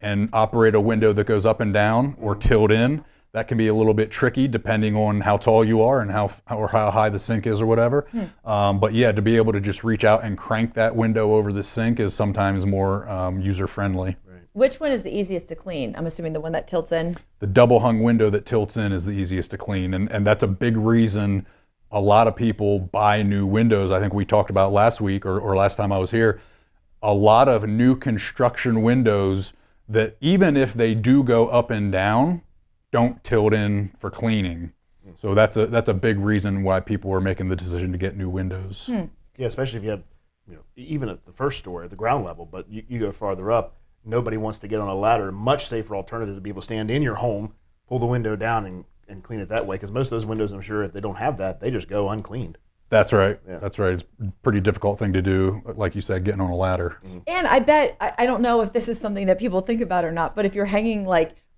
S18: and operate a window that goes up and down or tilt in. That can be a little bit tricky depending on how tall you are and how high the sink is or whatever. But yeah, to be able to just reach out and crank that window over the sink is sometimes more user-friendly.
S3: Which one is the easiest to clean? I'm assuming the one that tilts in.
S18: The double hung window that tilts in is the easiest to clean, and that's a big reason a lot of people buy new windows. I think we talked about last week or last time I was here, a lot of new construction windows that even if they do go up and down, don't tilt in for cleaning. So that's a big reason why people are making the decision to get new windows.
S7: Yeah, especially if you have, even at the first story, at the ground level, but you go farther up, nobody wants to get on a ladder. Much safer alternative to be able to stand in your home, pull the window down and clean it that way. Because most of those windows, I'm sure, if they don't have that, they just go uncleaned.
S18: That's right.
S7: Yeah.
S18: That's right. It's a pretty difficult thing to do, like you said, getting on a ladder.
S3: And I bet, I don't know if this is something that people think about or not, but if you're hanging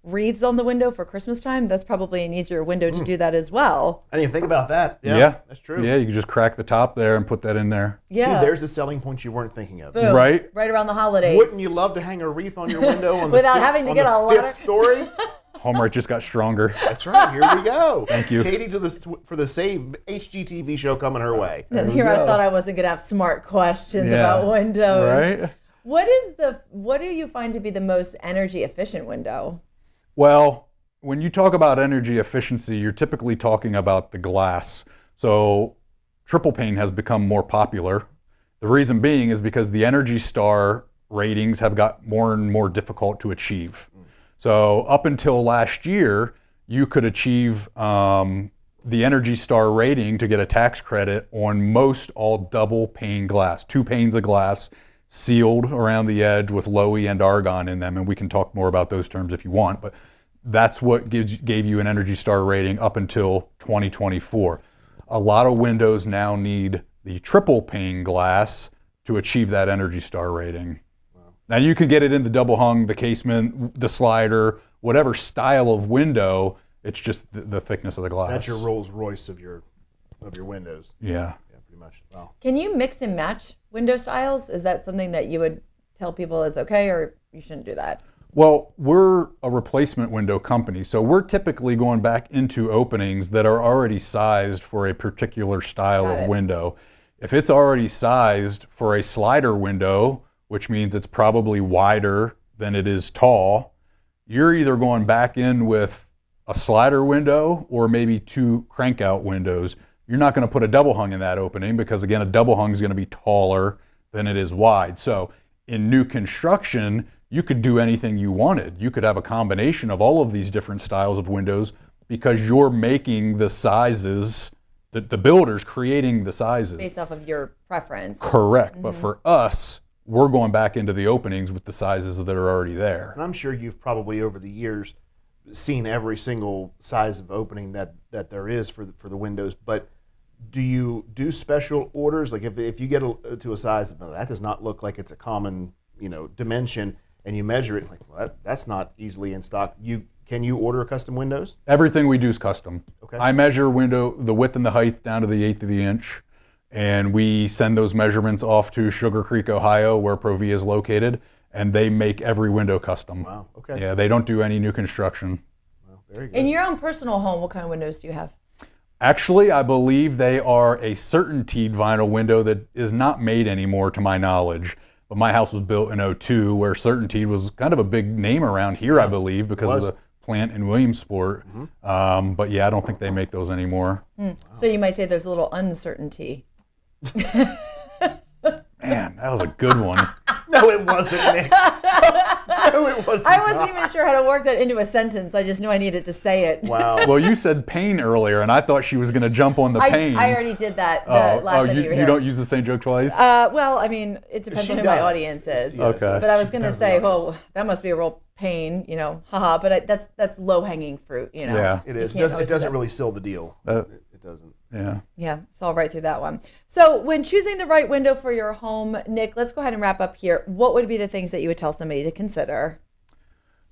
S3: wreaths on the window for Christmas time, that's probably an easier window to do that as well.
S7: I didn't even think about that. Yeah, that's true.
S18: Yeah, you can just crack the top there and put that in there.
S3: Yeah.
S7: See, there's the selling points you weren't thinking of.
S3: Boom.
S18: Right
S3: around the holidays.
S7: Wouldn't you love to hang a wreath on your window on
S3: without
S7: the
S3: having to get a ladder?
S7: fifth story?
S18: Homework just got stronger.
S7: That's right. Here we go.
S18: Thank you.
S7: Katie for the same HGTV show coming her way.
S3: And here I thought I wasn't going to have smart questions about windows.
S18: Right?
S3: What do you find to be the most energy efficient window?
S18: Well, when you talk about energy efficiency, you're typically talking about the glass. So triple pane has become more popular. The reason being is because the Energy Star ratings have got more and more difficult to achieve. So up until last year, you could achieve the Energy Star rating to get a tax credit on most all double pane glass, 2 panes of glass sealed around the edge with Lowy and argon in them. And we can talk more about those terms if you want, but that's what gave you an Energy Star rating up until 2024. A lot of windows now need the triple pane glass to achieve that Energy Star rating. Now you could get it in the double hung, the casement, the slider, whatever style of window. It's just the thickness of the glass.
S7: That's your Rolls Royce of your windows.
S18: Yeah.
S7: Yeah, pretty much. Wow.
S3: Can you mix and match window styles? Is that something that you would tell people is okay, or you shouldn't do that?
S18: Well, we're a replacement window company, so we're typically going back into openings that are already sized for a particular style of window. If it's already sized for a slider window, which means it's probably wider than it is tall, you're either going back in with a slider window or maybe 2 crank out windows. you're not going to put a double hung in that opening because, again, a double hung is going to be taller than it is wide. So in new construction, you could do anything you wanted. You could have a combination of all of these different styles of windows because you're making the sizes, the builder's creating the sizes.
S3: Based off of your preference.
S18: Correct. But for us, we're going back into the openings with the sizes that are already there.
S7: And I'm sure you've probably over the years seen every single size of opening that there is for the windows. But do you do special orders? Like if you get to a size that does not look like it's a common dimension, and you measure it, like, well, that's not easily in stock. Can you order custom windows?
S18: Everything we do is custom.
S7: Okay.
S18: I measure the width and the height down to the 1/8 of the inch, and we send those measurements off to Sugar Creek, Ohio, where Provia is located, and they make every window custom.
S7: Wow, okay.
S18: Yeah, they don't do any new construction.
S7: Well, very good.
S3: In your own personal home, what kind of windows do you have?
S18: Actually, I believe they are a certainteed vinyl window that is not made anymore to my knowledge. But my house was built in 2002, where certainteed was kind of a big name around here, I believe, because of the plant in Williamsport. But yeah, I don't think they make those anymore.
S3: Wow. So you might say there's a little uncertainty.
S18: Man, that was a good one.
S7: No, it wasn't, Nick. No, it wasn't.
S3: I wasn't even sure how to work that into a sentence. I just knew I needed to say it.
S7: Wow.
S18: Well, you said pain earlier, and I thought she was going to jump on the pain.
S3: I already did that last time you were here.
S18: You don't use the same joke twice?
S3: Well, I mean, it depends on who my audience is.
S18: Okay.
S3: But I was going to say, well, that must be a real pain, haha. But that's low-hanging fruit,
S18: Yeah,
S7: it is. It doesn't really seal the deal. It doesn't.
S18: Yeah.
S3: Yeah, saw right through that one. So when choosing the right window for your home, Nick, let's go ahead and wrap up here. What would be the things that you would tell somebody to consider?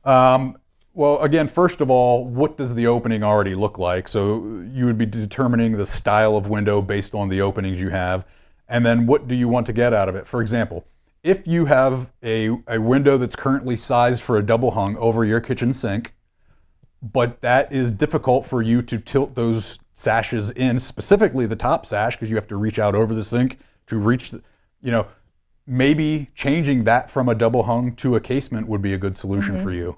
S18: Well, again, first of all, what does the opening already look like? So you would be determining the style of window based on the openings you have. And then what do you want to get out of it? For example, if you have a window that's currently sized for a double hung over your kitchen sink, but that is difficult for you to tilt those sashes in, specifically the top sash, because you have to reach out over the sink to reach maybe changing that from a double hung to a casement would be a good solution for you.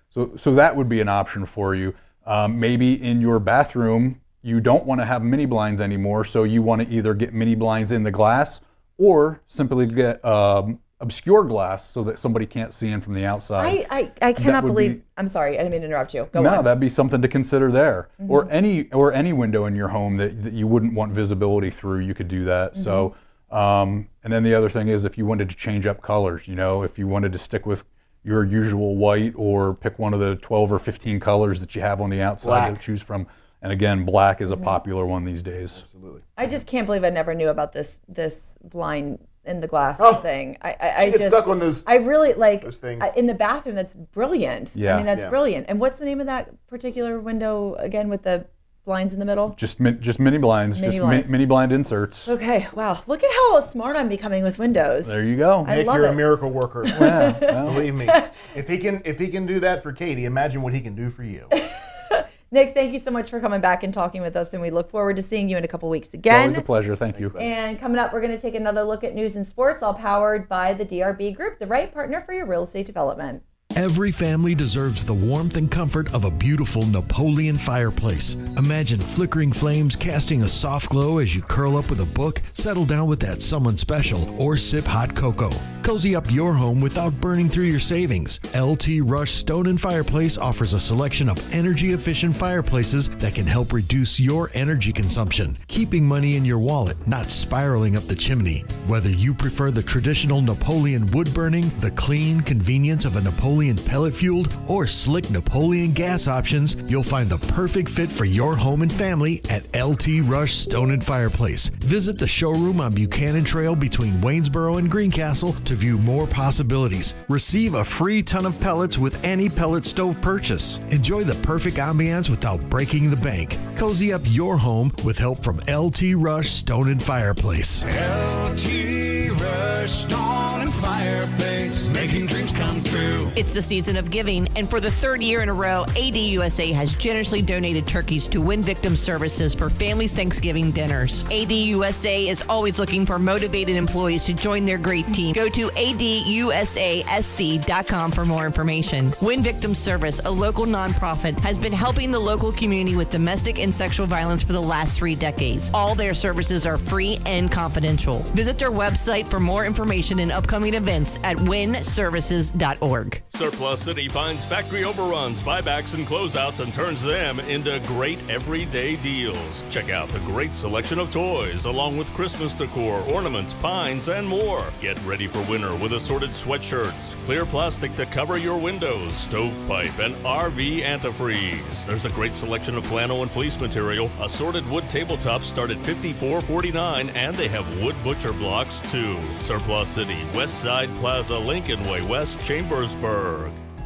S18: So that would be an option for you. Maybe in your bathroom, you don't want to have mini blinds anymore, so you want to either get mini blinds in the glass or simply get obscure glass so that somebody can't see in from the outside.
S3: I cannot believe. I'm sorry, I didn't mean to interrupt you. Go on.
S18: No, that'd be something to consider there. Or any window in your home that you wouldn't want visibility through, you could do that. So, and then the other thing is if you wanted to change up colors, if you wanted to stick with your usual white or pick one of the 12 or 15 colors that you have on the outside to choose from. And again, black is a popular one these days.
S7: Absolutely.
S3: I just can't believe I never knew about this blind in the glass thing.
S7: I get stuck on those.
S3: I really like
S7: those things.
S3: In the bathroom. That's brilliant.
S18: Yeah.
S3: I mean, that's brilliant. And what's the name of that particular window again with the blinds in the middle?
S18: Just mini blinds. Mini blind inserts.
S3: Okay. Wow. Look at how smart I'm becoming with windows.
S18: There you go.
S3: I
S7: Nick,
S3: love
S7: you're
S3: it.
S7: a miracle worker.
S18: Yeah, well.
S7: Believe me. If he can do that for Katie, imagine what he can do for you.
S3: Nick, thank you so much for coming back and talking with us, and we look forward to seeing you in a couple weeks again.
S18: It's always a pleasure. Thank you.
S3: And coming up, we're going to take another look at news and sports, all powered by the DRB Group, the right partner for your real estate development.
S21: Every family deserves the warmth and comfort of a beautiful Napoleon fireplace. Imagine flickering flames casting a soft glow as you curl up with a book, settle down with that someone special, or sip hot cocoa. Cozy up your home without burning through your savings. LT Rush Stone & Fireplace offers a selection of energy-efficient fireplaces that can help reduce your energy consumption, keeping money in your wallet, not spiraling up the chimney. Whether you prefer the traditional Napoleon wood burning, the clean convenience of a Napoleon pellet-fueled, or slick Napoleon gas options, you'll find the perfect fit for your home and family at LT Rush Stone & Fireplace. Visit the showroom on Buchanan Trail between Waynesboro and Greencastle to view more possibilities. Receive a free ton of pellets with any pellet stove purchase. Enjoy the perfect ambiance without breaking the bank. Cozy up your home with help from LT Rush Stone & Fireplace.
S17: LT Rush
S21: Rush Stone and Fireplace, making dreams come true.
S11: It's the season of giving, and for the third year in a row, ADUSA has generously donated turkeys to Win Victim Services for families' Thanksgiving dinners. ADUSA is always looking for motivated employees to join their great team. Go to adusasc.com for more information. Win Victim Service, a local nonprofit, has been helping the local community with domestic and sexual violence for the last 3 decades. All their services are free and confidential. Visit their website for more information and upcoming events at winservices.org.
S2: Surplus City finds factory overruns, buybacks, and closeouts and turns them into great everyday deals. Check out the great selection of toys, along with Christmas decor, ornaments, pines, and more. Get ready for winter with assorted sweatshirts, clear plastic to cover your windows, stovepipe, and RV antifreeze. There's a great selection of flannel and fleece material. Assorted wood tabletops start at $54.49, and they have wood butcher blocks too. Surplus City, West Side Plaza, Lincoln Way West, Chambersburg.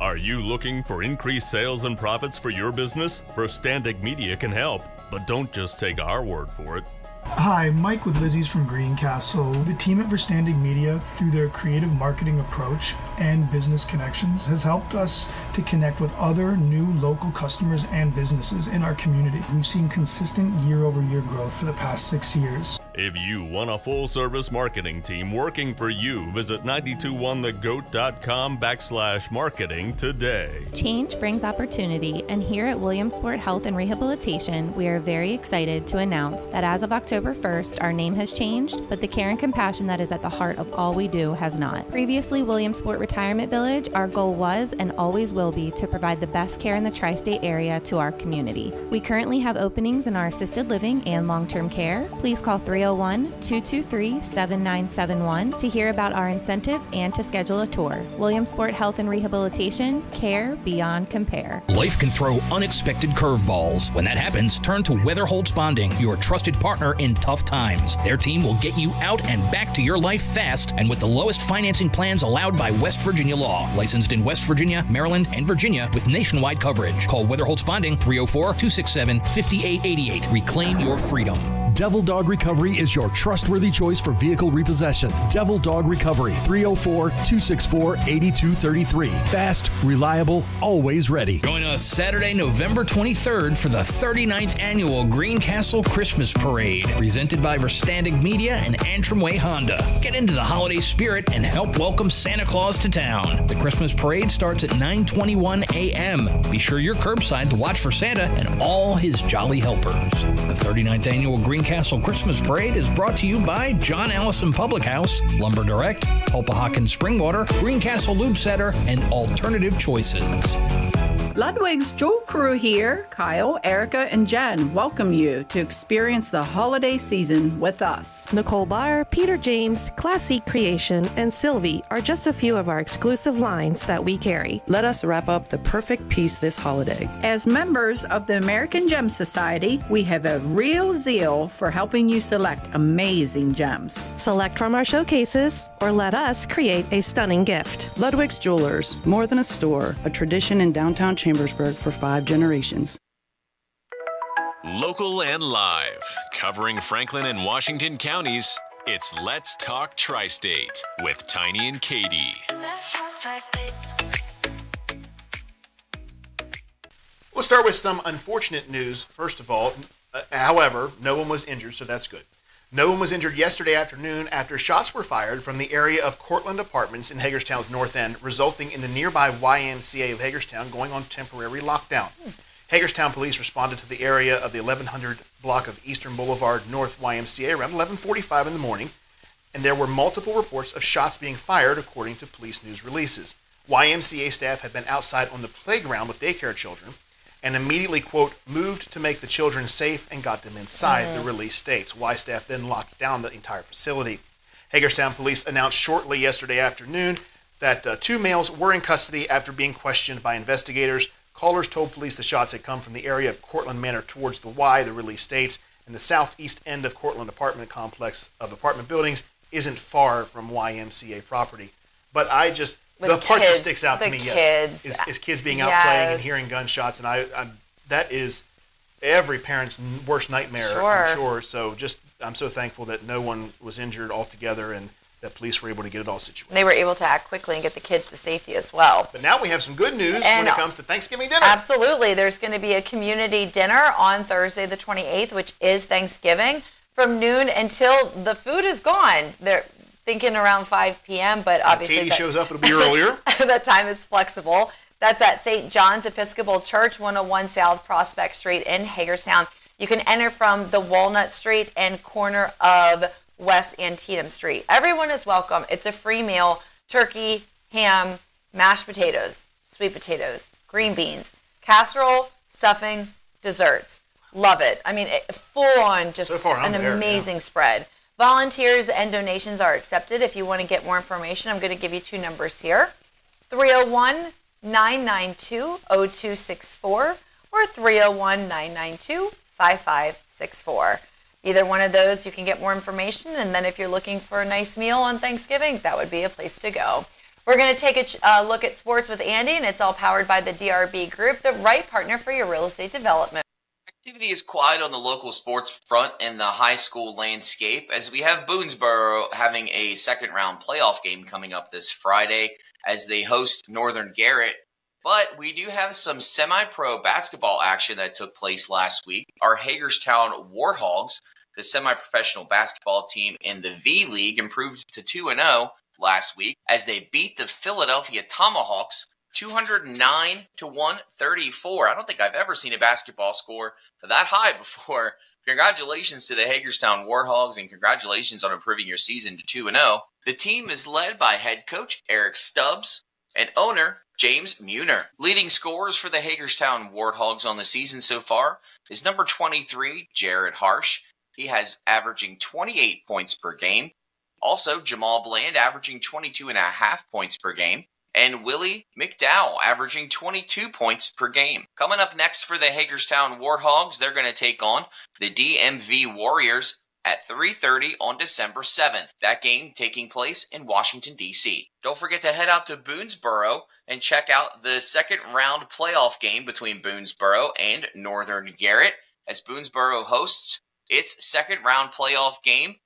S2: Are you looking for increased sales and profits for your business? Verstandig Media can help, but don't just take our word for it.
S19: Hi, Mike with Lizzie's from Greencastle. The team at Verstandig Media, through their creative marketing approach and business connections, has helped us to connect with other new local customers and businesses in our community. We've seen consistent year-over-year growth for the past 6 years.
S2: If you want a full-service marketing team working for you, visit 921thegoat.com/marketing today.
S22: Change brings opportunity, and here at Williamsport Health and Rehabilitation, we are very excited to announce that as of October 1st, our name has changed, but the care and compassion that is at the heart of all we do has not. Previously Williamsport Retirement Village, our goal was and always will be to provide the best care in the tri-state area to our community. We currently have openings in our assisted living and long-term care. Please call 301-223-7971 to hear about our incentives and to schedule a tour. Williamsport Health and Rehabilitation, care beyond compare.
S20: Life can throw unexpected curveballs. When that happens, turn to Weatherholtz Bonding, your trusted partner in tough times. Their team will get you out and back to your life fast and with the lowest financing plans allowed by West Virginia law. Licensed in West Virginia, Maryland, and Virginia with nationwide coverage. Call Weatherholtz Bonding 304-267-5888. Reclaim your freedom.
S21: Devil Dog Recovery is your trustworthy choice for vehicle repossession. Devil Dog Recovery, 304-264-8233. Fast, reliable, always ready.
S20: Join us Saturday, November 23rd for the 39th annual Greencastle Christmas Parade, presented by Verstandig Media and Antrim Way Honda. Get into the holiday spirit and help welcome Santa Claus to town. The Christmas Parade starts at 9:21 a.m. Be sure you're curbside to watch for Santa and all his jolly helpers. The 39th annual Greencastle Christmas Parade is brought to you by John Allison Public House, Lumber Direct, Tulpehocken Springwater, Greencastle Lube Center, and Alternative Choices.
S23: Ludwig's Jewel Crew here. Kyle, Erica, and Jen welcome you to experience the holiday season with us.
S24: Nicole Barr, Peter James, Classy Creation, and Sylvie are just a few of our exclusive lines that we carry.
S26: Let us wrap up the perfect piece this holiday.
S23: As members of the American Gem Society, we have a real zeal for helping you select amazing gems.
S24: Select from our showcases or let us create a stunning gift.
S26: Ludwig's Jewelers, more than a store, a tradition in downtown Chambersburg for 5 generations.
S8: Local and live, covering Franklin and Washington counties, it's Let's Talk Tri-State with Tiny and Katie.
S27: Let's talk Tri-State.
S7: We'll start with some unfortunate news, first of all. However, no one was injured, so that's good. No one was injured yesterday afternoon after shots were fired from the area of Cortland Apartments in Hagerstown's north end, resulting in the nearby YMCA of Hagerstown going on temporary lockdown. Hagerstown police responded to the area of the 1100 block of Eastern Boulevard North YMCA around 11:45 in the morning, and there were multiple reports of shots being fired, according to police news releases. YMCA staff had been outside on the playground with daycare children and immediately, quote, moved to make the children safe and got them inside, the release states. Y staff then locked down the entire facility. Hagerstown police announced shortly yesterday afternoon that 2 males were in custody after being questioned by investigators. Callers told police the shots had come from the area of Cortland Manor towards the Y, the release states, and the southeast end of Cortland apartment complex of apartment buildings isn't far from YMCA property. But the part that sticks out to me, yes, is kids being out playing and hearing gunshots, and that is every parent's worst nightmare, I'm sure. So I'm so thankful that no one was injured altogether, and that police were able to get it all situated.
S3: They were able to act quickly and get the kids to safety as well.
S7: But now we have some good news when it comes to Thanksgiving dinner.
S3: Absolutely. There's going to be a community dinner on Thursday the 28th, which is Thanksgiving, from noon until the food is gone. They're thinking around 5 p.m., but obviously
S7: Katie shows up, it'll be earlier.
S3: That time is flexible. That's at St. John's Episcopal Church, 101 South Prospect Street in Hagerstown. You can enter from the Walnut Street and corner of West Antietam Street. Everyone is welcome. It's a free meal: turkey, ham, mashed potatoes, sweet potatoes, green beans, casserole, stuffing, desserts. Love it. I mean, full on, just an amazing spread. Volunteers and donations are accepted. If you want to get more information, I'm going to give you 2 numbers here: 301-992-0264 or 301-992-5564. Either one of those, you can get more information. And then if you're looking for a nice meal on Thanksgiving, that would be a place to go. We're going to take a look at sports with Andy, and it's all powered by the DRB Group, the right partner for your real estate development.
S1: Activity is quiet on the local sports front in the high school landscape, as we have Boonesboro having a second-round playoff game coming up this Friday as they host Northern Garrett. But we do have some semi-pro basketball action that took place last week. Our Hagerstown Warthogs, the semi-professional basketball team in the V-League, improved to 2-0 last week as they beat the Philadelphia Tomahawks 209-134. I don't think I've ever seen a basketball score that high before. Congratulations to the Hagerstown Warthogs, and congratulations on improving your season to 2-0. The team is led by head coach Eric Stubbs and owner James Muner. Leading scorers for the Hagerstown Warthogs on the season so far is number 23, Jared Harsh. He has averaging 28 points per game. Also, Jamal Bland averaging 22.5 points per game. And Willie McDowell averaging 22 points per game. Coming up next for the Hagerstown Warthogs, they're going to take on the DMV Warriors at 3:30 on December 7th. That game taking place in Washington, D.C. Don't forget to head out to Boonesboro and check out the second round playoff game between Boonesboro and Northern Garrett as Boonesboro hosts its second round playoff game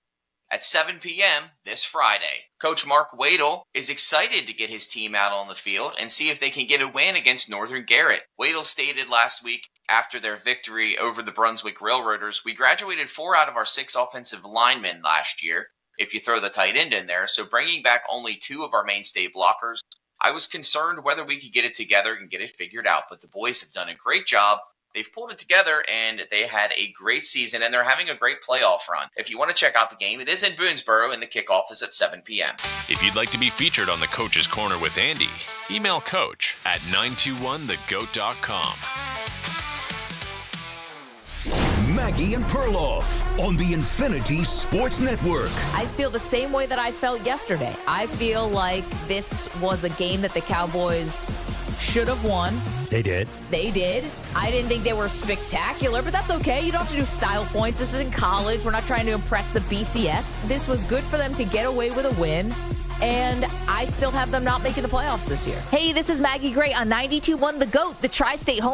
S1: at 7 p.m. this Friday. Coach Mark Wadle is excited to get his team out on the field and see if they can get a win against Northern Garrett. Wadle stated last week after their victory over the Brunswick Railroaders, "We graduated 4 out of our 6 offensive linemen last year, if you throw the tight end in there, so bringing back only 2 of our mainstay blockers, I was concerned whether we could get it together and get it figured out, but the boys have done a great job. They've pulled it together, and they had a great season, and they're having a great playoff run." If you want to check out the game, it is in Boonesboro, and the kickoff is at 7 p.m.
S8: If you'd like to be featured on the Coach's Corner with Andy, email coach at 921thegoat.com.
S17: Maggie and Perloff on the Infinity Sports Network.
S4: I feel the same way that I felt yesterday. I feel like this was a game that the Cowboys should have won.
S5: They did.
S4: They did. I didn't think they were spectacular, but that's okay. You don't have to do style points. This isn't college. We're not trying to impress the BCS. This was good for them to get away with a win, and I still have them not making the playoffs this year. Hey, this is Maggie Gray on 92.1 The GOAT, the Tri-State home